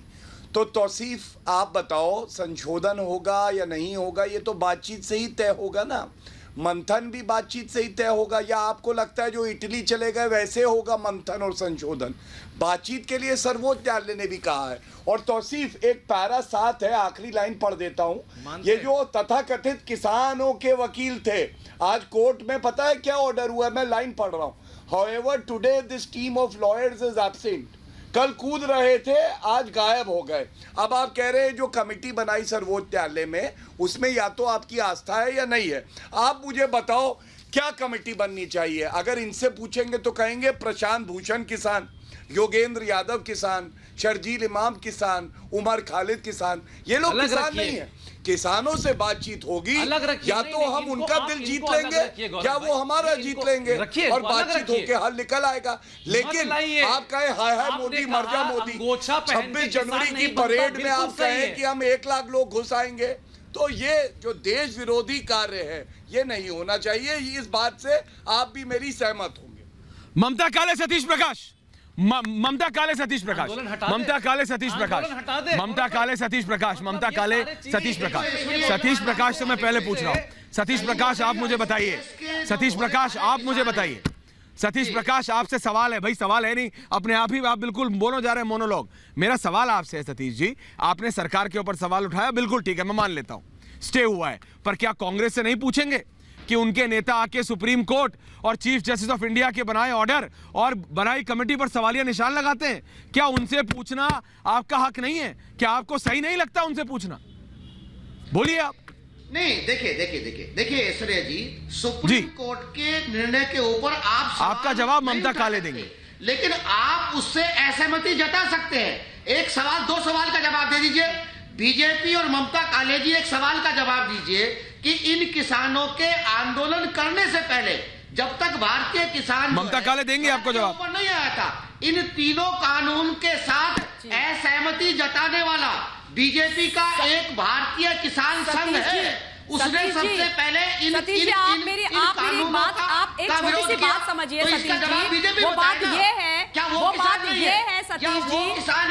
नहीं। तो तौसीफ आप बताओ, संशोधन होगा या नहीं होगा, ये तो बातचीत से ही तय होगा ना। मंथन भी बातचीत से ही तय होगा, या आपको लगता है जो इटली चले गए वैसे होगा मंथन और संशोधन? बातचीत के लिए सर्वोच्च न्यायालय ने भी कहा है। और तौसीफ एक पैरा 7 है, आखिरी लाइन पढ़ देता हूं। ये जो तथाकथित किसानों के वकील थे, आज कोर्ट में पता है क्या ऑर्डर हुआ है? मैं लाइन पढ़ रहा हूं। However, today this team of lawyers is absent. कल कूद रहे थे, आज गायब हो गए। अब आप कह रहे हैं जो कमेटी बनाई सर्वोच्च न्यायालय में, उसमें या तो आपकी आस्था है या नहीं है। आप मुझे बताओ क्या कमेटी बननी चाहिए? अगर इनसे पूछेंगे तो कहेंगे प्रशांत भूषण किसान, योगेंद्र यादव किसान, शर्जील इमाम किसान, उमर खालिद किसान। ये लोग किसान नहीं है। किसानों से बातचीत होगी, या तो हम उनका दिल जीत लेंगे या वो हमारा जीत लेंगे, और बातचीत होके हल निकल आएगा। लेकिन आप कहें हाय हाय मोदी मर जा मोदी, 26 जनवरी की परेड में आप कहें कि हम 1 लाख लोग घुस आएंगे, तो ये जो देश विरोधी कार्य है ये नहीं होना चाहिए। इस बात से आप भी मेरी सहमत होंगे। ममता काले सतीश प्रकाश, ममता काले सतीश प्रकाश, ममता काले सतीश प्रकाश, ममता काले सतीश प्रकाश, ममता काले सतीश प्रकाश, सतीश प्रकाश से मैं पहले पूछ रहा हूं। सतीश प्रकाश आप मुझे बताइए, सतीश प्रकाश आप मुझे बताइए, सतीश प्रकाश आपसे सवाल है। भाई सवाल है नहीं, अपने आप ही आप बिल्कुल बोलो जा रहे हैं मोनोलॉग। मेरा सवाल आपसे है सतीश जी, आपने सरकार के ऊपर सवाल उठाया, बिल्कुल ठीक है, मैं मान लेता हूं स्टे हुआ है, पर क्या कांग्रेस से नहीं पूछेंगे कि उनके नेता आके सुप्रीम कोर्ट और चीफ जस्टिस ऑफ इंडिया के बनाए ऑर्डर और बनाई कमेटी पर सवालिया निशान लगाते हैं? क्या उनसे पूछना आपका हक नहीं है? क्या आपको सही नहीं लगता उनसे पूछना? बोलिए आप। नहीं, देखिए ऐश्वर्या जी, सुप्रीम कोर्ट के निर्णय के ऊपर आपका जवाब ममता काले देंगे, लेकिन आप उससे असहमति जता सकते हैं। एक सवाल, 2 सवाल का जवाब दे दीजिए। बीजेपी और ममता काले जी एक सवाल का जवाब दीजिए कि इन किसानों के आंदोलन करने से पहले, जब तक भारतीय किसान ममता काले देंगे आपको जवाब, ऊपर नहीं आया था, इन तीनों कानून के साथ असहमति जताने वाला बीजेपी का एक भारतीय किसान संघ है। उसने सबसे पहले सतीश जी, आप मेरी बात, आप एक छोटी सी बात समझिए सतीश जी, वो बात ये है, वो बात ये है सतीश जी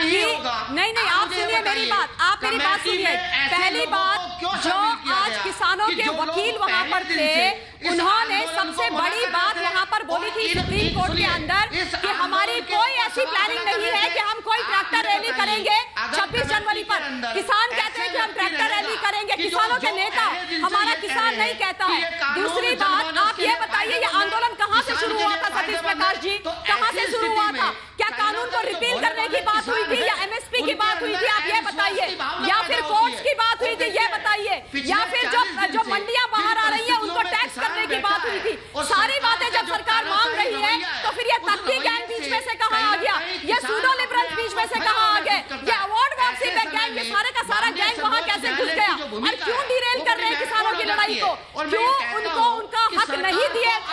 कि नहीं, आप सुनिए मेरी बात, आप मेरी बात सुनिए। पहली बात, जो आज किसानों के वकील वहां पर थे, उन्होंने सबसे बड़ी बात वहां पर बोली थी सुप्रीम कोर्ट के अंदर कि हमारी कोई ऐसी प्लानिंग नहीं है कि हम कोई ट्रैक्टर रैली करेंगे 26 जनवरी पर। किसान कहते हैं कि हम ट्रैक्टर रैली करेंगे, किसानों के नेता, हमारा किसान नहीं कहता है। दूसरी बात, आप ये बताइए ये आंदोलन कहां से शुरू हुआ था सतीश प्रकाश जी? कहां से शुरू हुआ था? क्या कानून को रिपील करने की बात हुई थी या एमएसपी की बात हुई थी? आप ये बताइए, या फिर कोर्ट्स की बात हुई थी? ये बताइए, या फिर जो मंडियां बाहर आ रही है उनको टैक्स करने की बात हुई थी? सारी बातें जब सरकार मांग रही है तो फिर ये तख्ती गैंग बीच में से कहां आ गया? ये सूडो लिबरल्स बीच में से कहां आ गए? ये अवार्ड वापसी पे गैंग, ये सारे का सारा गैंग वहां कैसे घुस गया? और क्यों डिरेल कर रहे हैं किसानों की लड़ाई को? क्यों उनको उनका हक नहीं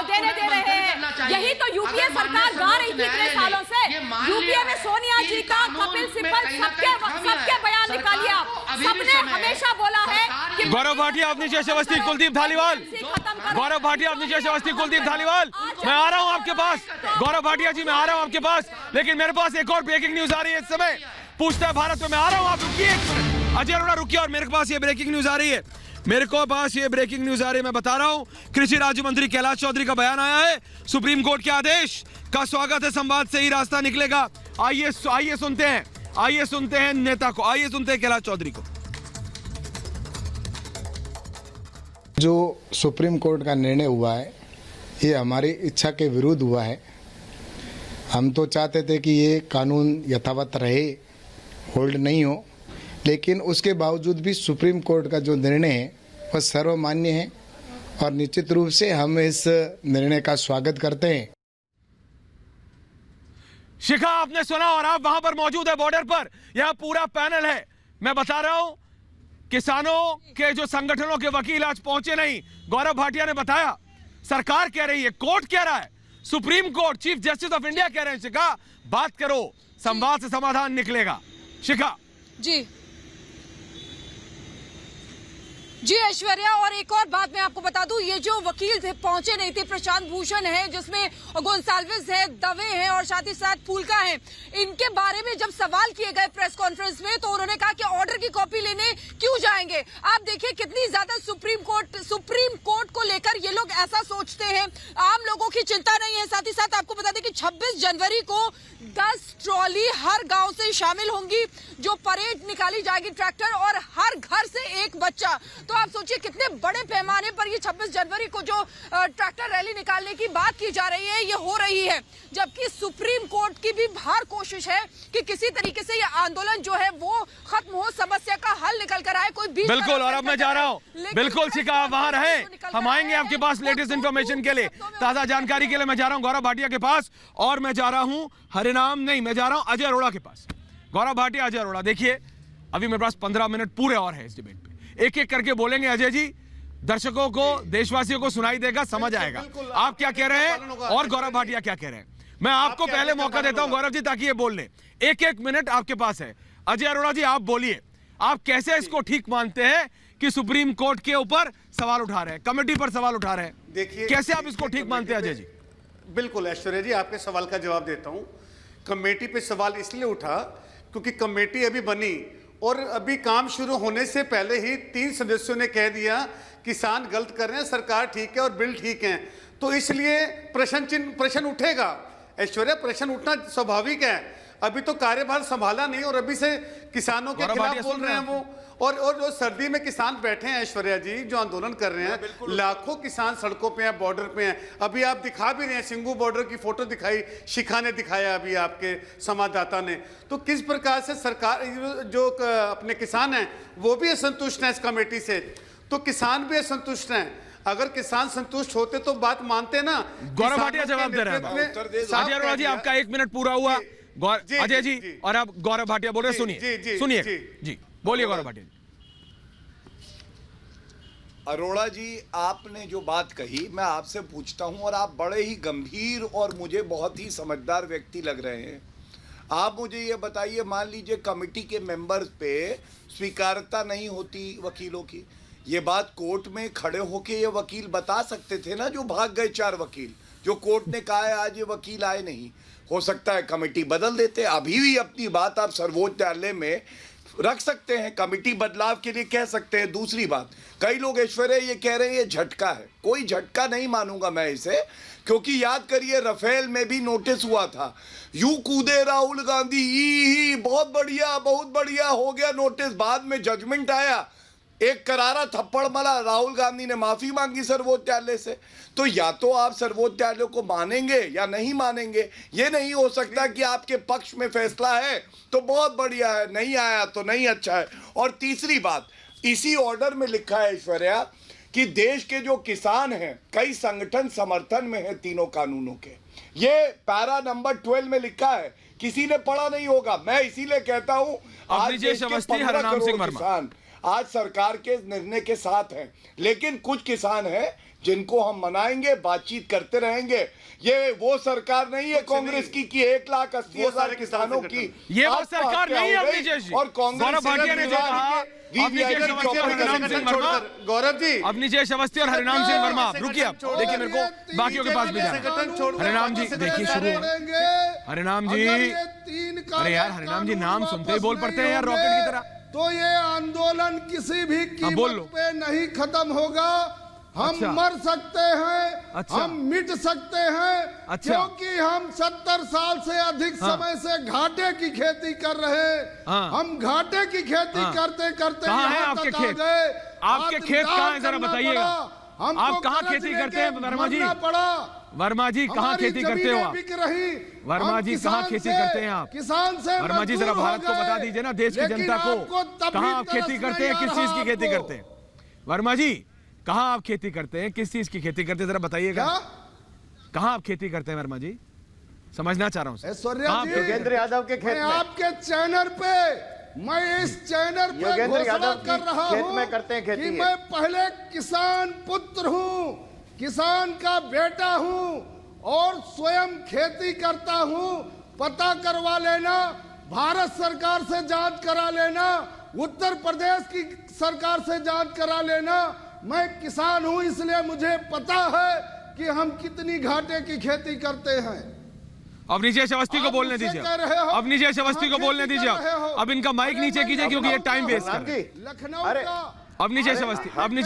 देने दे रहे हैं? यही तो यूपीए सरकार गा रही थी इतने सालों से। यूपीए में सोनिया जी का, कपिल सिब्बल, सबके बयान निकालिए आप। सबने हमेशा बोला है कि गौरव भाटिया, अवनीश अवस्थी, कुलदीप धालीवाल, गौरव भाटिया, अवनीश अवस्थी, कुलदीप धालीवाल, मैं आ रहा हूं आपके पास। गौरव भाटिया जी, मैं आ रहा हूं आपके पास, लेकिन मेरे पास एक और ब्रेकिंग न्यूज आ रही है इस समय। पूछता है भारत में, मैं आ रहा हूं, आप रुकिए एक मिनट, अजय अरोड़ा रुकिए। और मेरे पास ये ब्रेकिंग न्यूज आ रही है, मेरे को पास ये ब्रेकिंग न्यूज आ रही है, मैं बता रहा हूं। कृषि राज्य मंत्री कैलाश चौधरी का बयान आया है, सुप्रीम कोर्ट के आदेश का स्वागत है, संवाद से ही रास्ता निकलेगा। आइए सुनते हैं नेता को, आइए सुनते हैं कैलाश चौधरी को। जो सुप्रीम कोर्ट का निर्णय हुआ है ये हमारी इच्छा के विरुद्ध हुआ है। हम तो चाहते थे कि ये कानून यथावत रहे, होल्ड नहीं हो, लेकिन उसके बावजूद भी सुप्रीम कोर्ट का जो निर्णय है वह सर्वमान्य है और निश्चित रूप से हम इस निर्णय का स्वागत करते हैं। शिखा, आपने सुना और आप वहां पर मौजूद है बॉर्डर पर, यह पूरा पैनल है। मैं बता रहा हूं, किसानों के जो संगठनों के वकील आज पहुंचे नहीं। गौरव भाटिया ने बताया, सरकार कह रही है, कोर्ट कह रहा है, supreme court, chief justice of India कह रहे हैं, शिखा बात करो, संवाद से समाधान निकलेगा। शिखा जी ऐश्वर्या, और एक और बात मैं आपको बता दूं, ये जो वकील थे पहुंचे नहीं थे, प्रशांत भूषण है, जिसमें गोंसाल्विस है, दवे हैं और साथ ही साथ फूलका है, इनके बारे में जब सवाल किए गए प्रेस कॉन्फ्रेंस में तो उन्होंने कहा कि ऑर्डर की कॉपी लेने क्यों जाएंगे। आप देखिए कितनी ज्यादा सुप्रीम कोर्ट को लेकर ये लोग ऐसा सोचते हैं, आम लोगों की चिंता नहीं है। साथ ही साथ आपको बता दें कि 26 जनवरी को 10 ट्रॉली हर गांव से शामिल होंगी, जो परेड निकाली जाएगी ट्रैक्टर, और हर घर से एक बच्चा। तो आप सोचिए कितने बड़े पैमाने पर ये 26 जनवरी को जो ट्रैक्टर रैली निकालने की बात की जा रही है, ये हो रही है। जबकि सुप्रीम कोर्ट की भी बाहर कोशिश है कि किसी तरीके से ये आंदोलन जो है वो खत्म हो, समस्या का हल निकल कर आए। कोई बीच बिल्कुल, और अब मैं जा रहा हूँ, बिल्कुल शिखा आप वहां रहे, हम आएंगे आपके पास लेटेस्ट इंफॉर्मेशन के लिए, ताजा जानकारी के लिए। मैं जा रहा हूँ गौरव भाटिया के पास, और मैं जा रहा हूँ हरिनाम नहीं, मैं जा रहा हूँ अजय अरोड़ा के पास। गौरव भाटिया, अजय अरोड़ा, देखिए अभी मेरे पास 15 मिनट पूरे और है इस डिबेट पे, एक एक करके बोलेंगे अजय जी, दर्शकों को, देशवासियों को सुनाई देगा, समझ आएगा आप क्या कह रहे हैं और गौरव भाटिया क्या कह रहे हैं। मैं आपको पहले मौका देता हूं गौरव जी, ताकि ये बोल ले। एक एक मिनट आपके पास है। अजय अरोड़ा जी, आप बोलिए, आप कैसे इसको ठीक मानते हैं कि सुप्रीम कोर्ट के ऊपर सवाल उठा रहे हैं, कमेटी पर सवाल उठा रहे हैं, देखिए कैसे आप इसको ठीक मानते हैं अजय जी? बिल्कुल ऐश्वर्या जी, आपके सवाल का जवाब देता हूं। कमेटी पे सवाल इसलिए उठा क्योंकि कमेटी अभी बनी और अभी काम शुरू होने से पहले ही 3 सदस्यों ने कह दिया किसान गलत कर रहे हैं, सरकार ठीक है और बिल ठीक है। तो इसलिए प्रश्न उठेगा ऐश्वर्या, प्रश्न उठना स्वाभाविक है। अभी तो कार्यभार संभाला नहीं और अभी से किसानों के खिलाफ बोल रहे हैं वो। और जो सर्दी में किसान बैठे हैं ऐश्वर्या जी, जो आंदोलन कर रहे हैं, लाखों किसान सड़कों पे हैं, बॉर्डर पे हैं। अभी आप दिखा भी रहे हैं, सिंगू बॉर्डर की फोटो दिखाई, शिखा ने दिखाया अभी आपके संवाददाता ने। तो किस प्रकार से सरकार, जो अपने किसान हैं वो भी असंतुष्ट हैं इस कमेटी से, तो किसान भी असंतुष्ट हैं। अगर किसान संतुष्ट होते तो बात मानते ना। गौरव भाटिया जवाब दे रहे हैं। अजय अरोड़ा जी, आपका 1 मिनट पूरा हुआ। अजय जी, और आप गौरव भाटिया बोल रहे हैं, सुनिए सुनिए जी, बोलिए गौरव भाटिया। अरोड़ा जी, आपने जो बात कही, मैं आपसे पूछता हूं, और आप बड़े ही गंभीर और मुझे बहुत ही समझदार व्यक्ति लग रहे हैं। आप मुझे ये बताइए, मान लीजिए कमेटी के मेंबर्स पे स्वीकारता नहीं होती वकीलों की, ये बात कोर्ट में खड़े होके ये वकील बता सकते थे ना, जो भाग गए 4 वकील, जो कोर्ट ने कहा है आज ये वकील आए नहीं। हो सकता है कमेटी बदल देते। अभी भी अपनी बात आप सर्वोच्च न्यायालय में रख सकते हैं, कमेटी बदलाव के लिए कह सकते हैं। दूसरी बात, कई लोग ऐश्वर्या ये कह रहे हैं ये झटका है। कोई झटका नहीं मानूंगा मैं इसे, क्योंकि याद करिए रफेल में भी नोटिस हुआ था, यूं कूदे राहुल गांधी, ही बहुत बढ़िया हो गया नोटिस, बाद में जजमेंट आया, एक करारा थप्पड़ मारा, राहुल गांधी ने माफी मांगी सर्वोच्च न्यायालय से। तो या तो आप सर्वोच्च न्यायालय को मानेंगे या नहीं मानेंगे। ये नहीं हो सकता कि आपके पक्ष में फैसला है तो बहुत बढ़िया है, नहीं आया तो नहीं अच्छा है। और तीसरी बात, इसी ऑर्डर में लिखा है ऐश्वर्या कि देश के जो किसान हैं, कई संगठन समर्थन में है तीनों कानूनों के। ये पैरा नंबर 12 में लिखा है, किसी ने पढ़ा नहीं होगा। मैं इसीलिए कहता हूं आज देश के 15 करोड़ किसान आज सरकार के निर्णय के साथ हैं, लेकिन कुछ किसान हैं जिनको हम मनाएंगे, बातचीत करते रहेंगे। ये वो सरकार नहीं है कांग्रेस की कि 1,80,000 किसानों की, ये वो सरकार नहीं है अपनी जैसी। और कांग्रेस भाटिया ने जो कहा, गौरव जी, अवनीश अवस्थी और हरिनाम सिंह वर्मा, रुकिए आप, देखिए मेरे को बाकियों के पास भी जाना। हरिनाम जी देखिए, शुरू हरिनाम जी, अरे यार हरिनाम जी नाम सुनते ही बोल पड़ते हैं यार, रॉकेट की तरह। तो ये आंदोलन किसी भी कीमत पे नहीं खत्म होगा। हम मर सकते हैं, हम मिट सकते हैं, क्योंकि हम 70 साल से अधिक समय से घाटे की खेती कर रहे हैं। हम घाटे की खेती करते करते यहाँ तक आ गए। आपके खेत कहाँ है जरा बताइएगा, आप कहाँ खेती करते हैं वर्मा जी? वर्मा जी कहाँ खेती करते हो आप? वर्मा जी कहाँ खेती करते हैं आप? किसान से वर्मा जी जरा भारत को बता दीजिए ना, देश की जनता को, कहाँ आप खेती करते हैं, किस चीज की खेती करते हैं? वर्मा जी कहाँ आप खेती करते हैं, किस चीज की खेती करते हैं, जरा बताइएगा। कहाँ आप खेती करते हैं वर्मा जी? समझना चाह रहा हूँ। योगेंद्र यादव के खेत में। आपके चैनल पे, मैं इस चैनल पे घोषणा कर रहा हूँ कि मैं पहले किसान पुत्र हूँ, किसान का बेटा हूँ और स्वयं खेती करता हूँ। पता करवा लेना, भारत सरकार से जांच करा लेना, उत्तर प्रदेश की सरकार से जांच करा लेना। मैं किसान हूँ, इसलिए मुझे पता है कि हम कितनी घाटे की खेती करते हैं। अवनीश अवस्थी को बोलने दीजिए, अवनीश अवस्थी को बोलने दीजिए। अब इनका माइक नीचे कीजिए क्योंकि ये टाइम वेस्ट कर रहे हैं। लखनऊ का अवनीश अवस्थी, हरनाम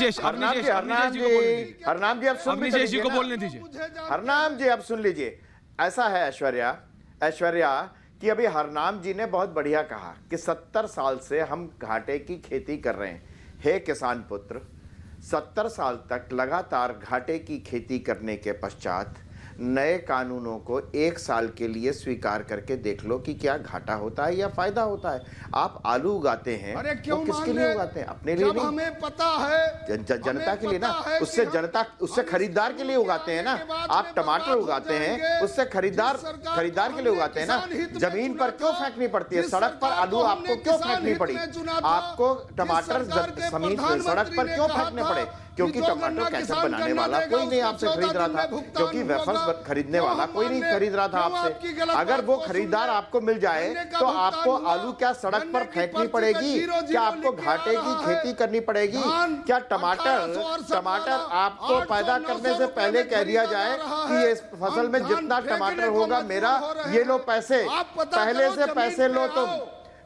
जी अब सुन अवनीश जी को बोलने दीजिए। हरनाम जी अब सुन लीजिए। ऐसा है ऐश्वर्या कि अभी हरनाम जी ने बहुत बढ़िया कहा कि 70 साल से हम घाटे की खेती कर रहे हैं। हे किसान पुत्र, 70 साल तक लगातार घाटे की खेती करने के पश्चात नए कानूनों को 1 साल के लिए स्वीकार करके देख लो कि क्या घाटा होता है या फायदा होता है। आप आलू उगाते हैं, अरे क्यों वो किसके लिए उगाते हैं? अपने लिए नहीं, हमें पता है जनता के लिए ना। उससे खरीदार के लिए उगाते हैं ना। आप टमाटर उगाते हैं, उससे खरीदार के लिए उगाते हैं ना। जमीन पर क्यों फेंकनी पड़ती है? सड़क पर आलू आपको क्यों फेंकनी पड़ी? आपको टमाटर सड़क पर क्यों फेंकने पड़े? क्योंकि टमाटर केचप बनाने वाला कोई नहीं आपसे खरीद रहा था, क्योंकि वेफर्स खरीदने वाला कोई नहीं खरीद रहा था आपसे। अगर वो खरीदार आपको मिल जाए तो आपको आलू क्या सड़क पर फेंकनी पड़ेगी? क्या आपको घाटे की खेती करनी पड़ेगी? क्या टमाटर आपको पैदा करने से पहले कह दिया जाए कि इस फसल में जितना टमाटर होगा मेरा, ये लो पैसे, पहले से पैसे लो तुम,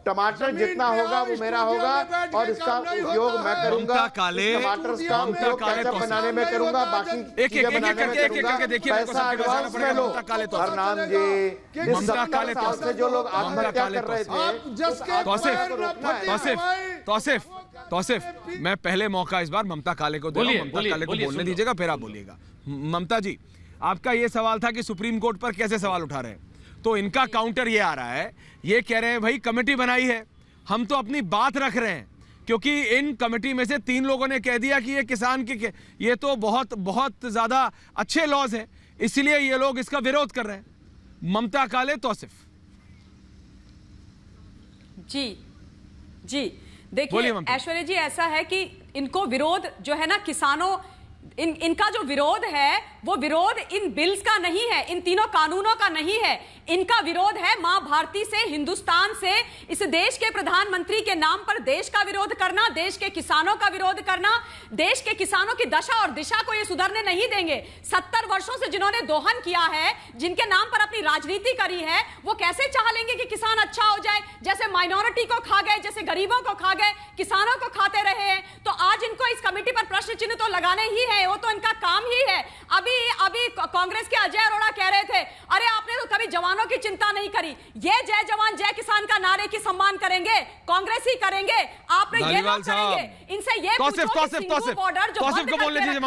टमाटर जितना होगा वो मेरा होगा और इसका उपयोग मैं करूंगा। टमाटर का उपयोग केचप बनाने में करूंगा, बाकी चीजें बनाने में करूंगा। पैसा एडवांस में लो। हरनाम जी, इस 70 साल से जो लोग आत्महत्या कर रहे थे। तौसिफ, मैं पहले मौका इस बार ममता काले को दे रहा हूं। ममता काले को बोलने दीजिएगा, फिर आप बोलिएगा। ममता जी, आपका ये सवाल था कि सुप्रीम कोर्ट पर कैसे सवाल उठा रहे हैं, तो इनका काउंटर ये आ रहा है, ये कह रहे हैं भाई कमेटी बनाई है, हम तो अपनी बात रख रहे हैं, क्योंकि इन कमेटी में से 3 लोगों ने कह दिया कि ये किसान के ये तो बहुत बहुत ज्यादा अच्छे लॉज हैं, इसलिए ये लोग इसका विरोध कर रहे हैं। ममता काले, तौसिफ जी देखिए ऐश्वर्या जी, ऐसा है कि इनको विरोध जो है ना किसानों इनका जो विरोध है वो विरोध इन बिल्स का नहीं है, इन तीनों कानूनों का नहीं है। इनका विरोध है मां भारती से, हिंदुस्तान से, इस देश के प्रधानमंत्री के नाम पर देश का विरोध करना, देश के किसानों का विरोध करना। देश के किसानों की दशा और दिशा को ये सुधरने नहीं देंगे। 70 वर्षों से जिन्होंने दोहन किया है, जिनके नाम पर अपनी राजनीति करी है, वो कैसे चाह लेंगे कि किसान अच्छा हो जाए? जैसे माइनॉरिटी को खा गए, जैसे गरीबों को खा गए, किसानों को खाते रहे हैं। तो आज इनको इस कमेटी पर प्रश्न चिन्ह तो लगाने ही है, वो तो इनका काम ही है। अभी कांग्रेस के अजय अरोड़ा कह रहे थे, अरे आपने तो कभी जवानों की चिंता नहीं करी। ये जय जवान जय किसान का नारे की सम्मान करेंगे, कांग्रेस ही करेंगे, आपने ये लोग करेंगे। इनसे ये तौसिफ को बोलने दीजिए।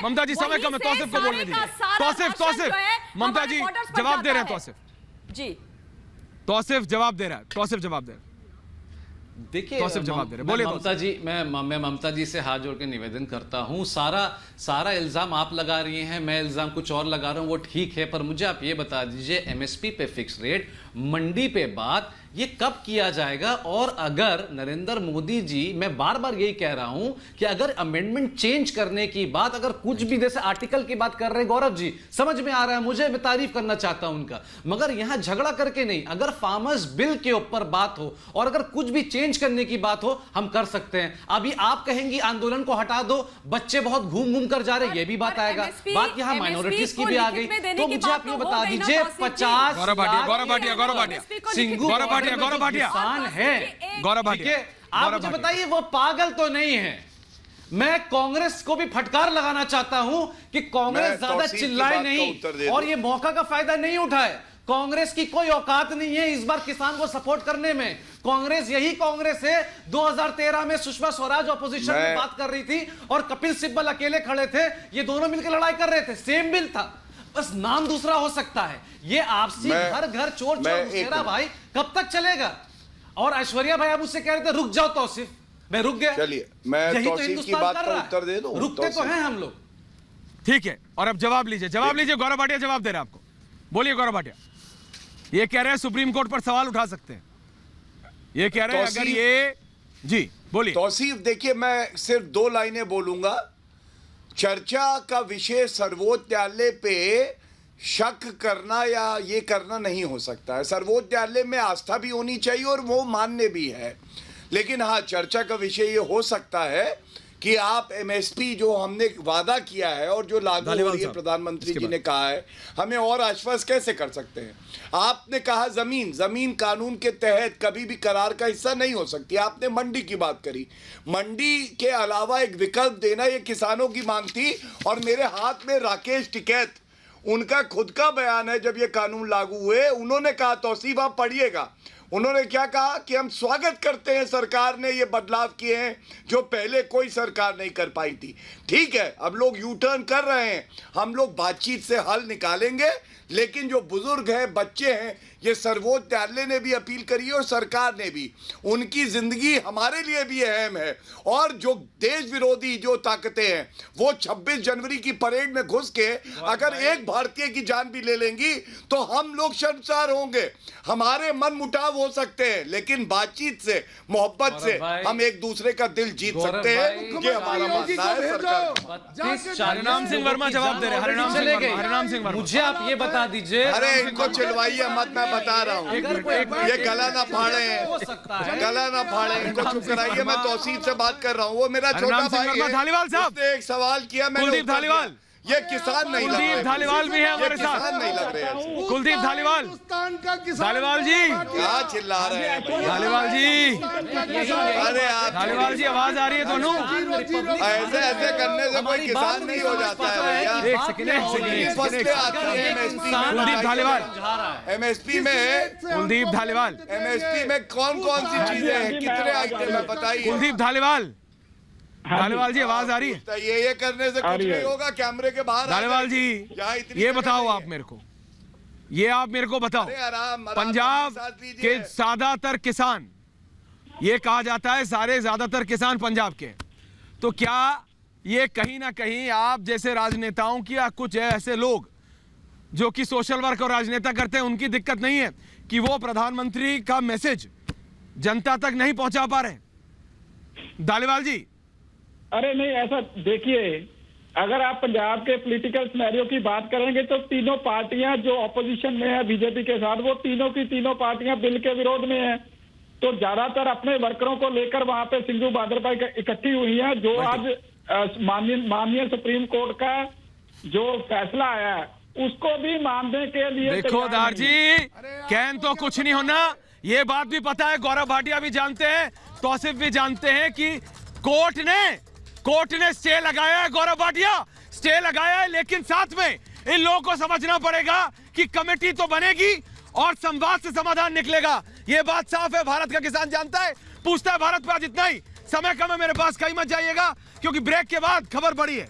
ममता जी समय कम है, तौसिफ को बोलने दीजिए। तौसिफ ममता जी जवाब दे रहे हैं। तौसिफ जवाब दे रहा है। देखिए ममता जी, मैं ममता जी से हाथ जोड़ के निवेदन करता हूं, सारा इल्जाम आप लगा रही हैं, मैं इल्जाम कुछ और लगा रहा हूं, वो ठीक है, पर मुझे आप ये बता दीजिए एमएसपी पे फिक्स रेट, मंडी पे बात, ये कब किया जाएगा? और अगर नरेंद्र मोदी जी, मैं बार बार यही कह रहा हूं कि अगर अमेंडमेंट चेंज करने की बात, अगर कुछ भी जैसे आर्टिकल की बात कर रहे हैं गौरव जी, समझ में आ रहा है मुझे, मैं तारीफ करना चाहता हूं उनका, मगर यहां झगड़ा करके नहीं, अगर फार्मर्स बिल के ऊपर बात हो और अगर कुछ भी चेंज करने की बात हो, हम कर सकते हैं। अभी आप कहेंगी आंदोलन को हटा दो, बच्चे बहुत घूम कर जा रहे, ये भी बात आएगा। बात यहां माइनॉरिटीज की भी आ गई, तो मुझे आप ये बता दीजिए 50 गौरव भाटिया किसान है, आप मुझे बताइए वो पागल तो नहीं है। मैं कांग्रेस को भी फटकार लगाना चाहता हूं कि कांग्रेस ज्यादा चिल्लाए नहीं और ये मौका का फायदा नहीं उठाए। कांग्रेस की कोई औकात नहीं है इस बार किसान को सपोर्ट करने में। कांग्रेस यही कांग्रेस है 2013 में सुषमा स्वराज ऑपोजिशन में बात कर रही थी और कपिल सिब्बल अकेले खड़े थे, ये दोनों मिलकर लड़ाई कर रहे थे, सेम बिल था, बस नाम दूसरा हो सकता है। ये आपसी घर चोर मुसेरा भाई कब तक चलेगा? और ऐश्वर्या भाई आप मुझसे कह रहे थे रुक जाओ तौसिफ, मैं रुक गया। चलिए मैं तौसिफ की बात का उत्तर दे दूं। रुकते तो हैं हम लोग। ठीक है, और अब जवाब लीजिए गौरव भाटिया जवाब दे रहे हैं आपको। बोलिए गौरव भाटिया। ये कह रहे हैं सुप्रीम कोर्ट पर सवाल उठा सकते हैं, ये कह रहे हैं अगर ये जी बोलिए। तौसीफ देखिए, मैं सिर्फ 2 लाइनें बोलूंगा। चर्चा का विषय सर्वोच्च न्यायालय पे शक करना या ये करना नहीं हो सकता है। सर्वोच्च न्यायालय में आस्था भी होनी चाहिए और वो मान्य भी है, लेकिन हाँ चर्चा का विषय ये हो सकता है कि आप एमएसपी जो हमने वादा किया है और जो लागू हो रही है, प्रधानमंत्री जी ने कहा है, हमें और आश्वस्त कैसे कर सकते हैं? आपने कहा जमीन कानून के तहत कभी भी करार का हिस्सा नहीं हो सकती। आपने मंडी की बात करी, मंडी के अलावा एक विकल्प देना ये किसानों की मांग थी। और मेरे हाथ में राकेश टिकैत, उनका खुद का बयान है, जब ये कानून लागू हुए उन्होंने कहा, तौसीफ आप पढ़िएगा, उन्होंने क्या कहा कि हम स्वागत करते हैं सरकार ने ये बदलाव किए हैं जो पहले कोई सरकार नहीं कर पाई थी। ठीक है, अब लोग यू टर्न कर रहे हैं, हम लोग बातचीत से हल निकालेंगे, लेकिन जो बुजुर्ग हैं, बच्चे हैं, ये सर्वोच्च न्यायालय ने भी अपील करी है और सरकार ने भी, उनकी जिंदगी हमारे लिए भी अहम है। और जो देश विरोधी जो ताकतें हैं वो 26 जनवरी की परेड में घुस के अगर एक भारतीय की जान भी ले लेंगी तो हम लोग शर्मसार होंगे। हमारे मन मुटाव हो सकते हैं, लेकिन बातचीत से, मोहब्बत से हम एक दूसरे का दिल जीत सकते हैं। ये हमारा मानना है। सरकार हरिनाम सिंह वर्मा जवाब दे रहे हैं। हरिनाम सिंह वर्मा, मुझे आप ये बता दीजिए। अरे इनको चिल्वाइए मत, मैं बता रहा हूँ, ये गला ना फाड़े, गला ना फाड़े, इनको चुप कराइए। मैं तौसीफ से बात कर रहा हूँ, वो मेरा छोटा भाई है। धालीवाल साहब, उसने एक सवाल किया, मैंने कुलदीप धालीवाल, ये किसान नहीं लग रहे, कुलदीप धालीवाल भी है हमारे साथ, किसान नहीं लग रहे। कुलदीप धालीवाल, धालीवाल जी क्या चिल्ला रहे हैं? धालीवाल जी, अरे आप धालीवाल जी आवाज आ रही है दोनों? ऐसे ऐसे करने से कोई किसान नहीं हो जाता है भैया। एक सेकंड, फसलें आती हैं एमएसपी में। कुलदीप धालीवाल, एमएसपी में, कुलदीप धालीवाल, एमएसपी में कौन कौन सी चीजें हैं, कितने आइटम है बताइए? कुलदीप धालीवाल, धालीवाल जी आवाज आ रही है? ये करने से कुछ नहीं होगा, कैमरे के बाहर। धालीवाल जी ये बताओ आप मेरे को, ये आप मेरे को बताओ, पंजाब के ज्यादातर किसान, ये कहा जाता है सारे ज्यादातर किसान पंजाब के, तो क्या ये कहीं ना कहीं आप जैसे राजनेताओं की या कुछ ऐसे लोग जो कि सोशल वर्क और राजनेता करते हैं, उनकी दिक्कत नहीं है कि वो प्रधानमंत्री का मैसेज जनता तक नहीं पहुंचा पा रहे? धालीवाल जी, अरे नहीं, ऐसा देखिए, अगर आप पंजाब के पॉलिटिकल सिनेरियो की बात करेंगे तो तीनों पार्टियां जो ऑपोजिशन में है बीजेपी के साथ, वो तीनों की तीनों पार्टियां बिल के विरोध में है। तो ज्यादातर अपने वर्करों को लेकर वहां पे सिंधु भाद्रपा इकट्ठी हुई है। जो आज माननीय सुप्रीम कोर्ट का जो फैसला आया है उसको भी मानने के लिए देखो दार जी, कहन तो कुछ नहीं होना, ये बात भी पता है, गौरव भाटिया भी जानते हैं, तौसीफ भी जानते हैं कि कोर्ट ने स्टे लगाया है। गौरव भाटिया, स्टे लगाया है, लेकिन साथ में इन लोगों को समझना पड़ेगा कि कमेटी तो बनेगी और संवाद से समाधान निकलेगा। ये बात साफ है, भारत का किसान जानता है, पूछता है भारत पे आज इतना ही। समय कम है मेरे पास, कहीं मत जाइएगा क्योंकि ब्रेक के बाद खबर बड़ी है।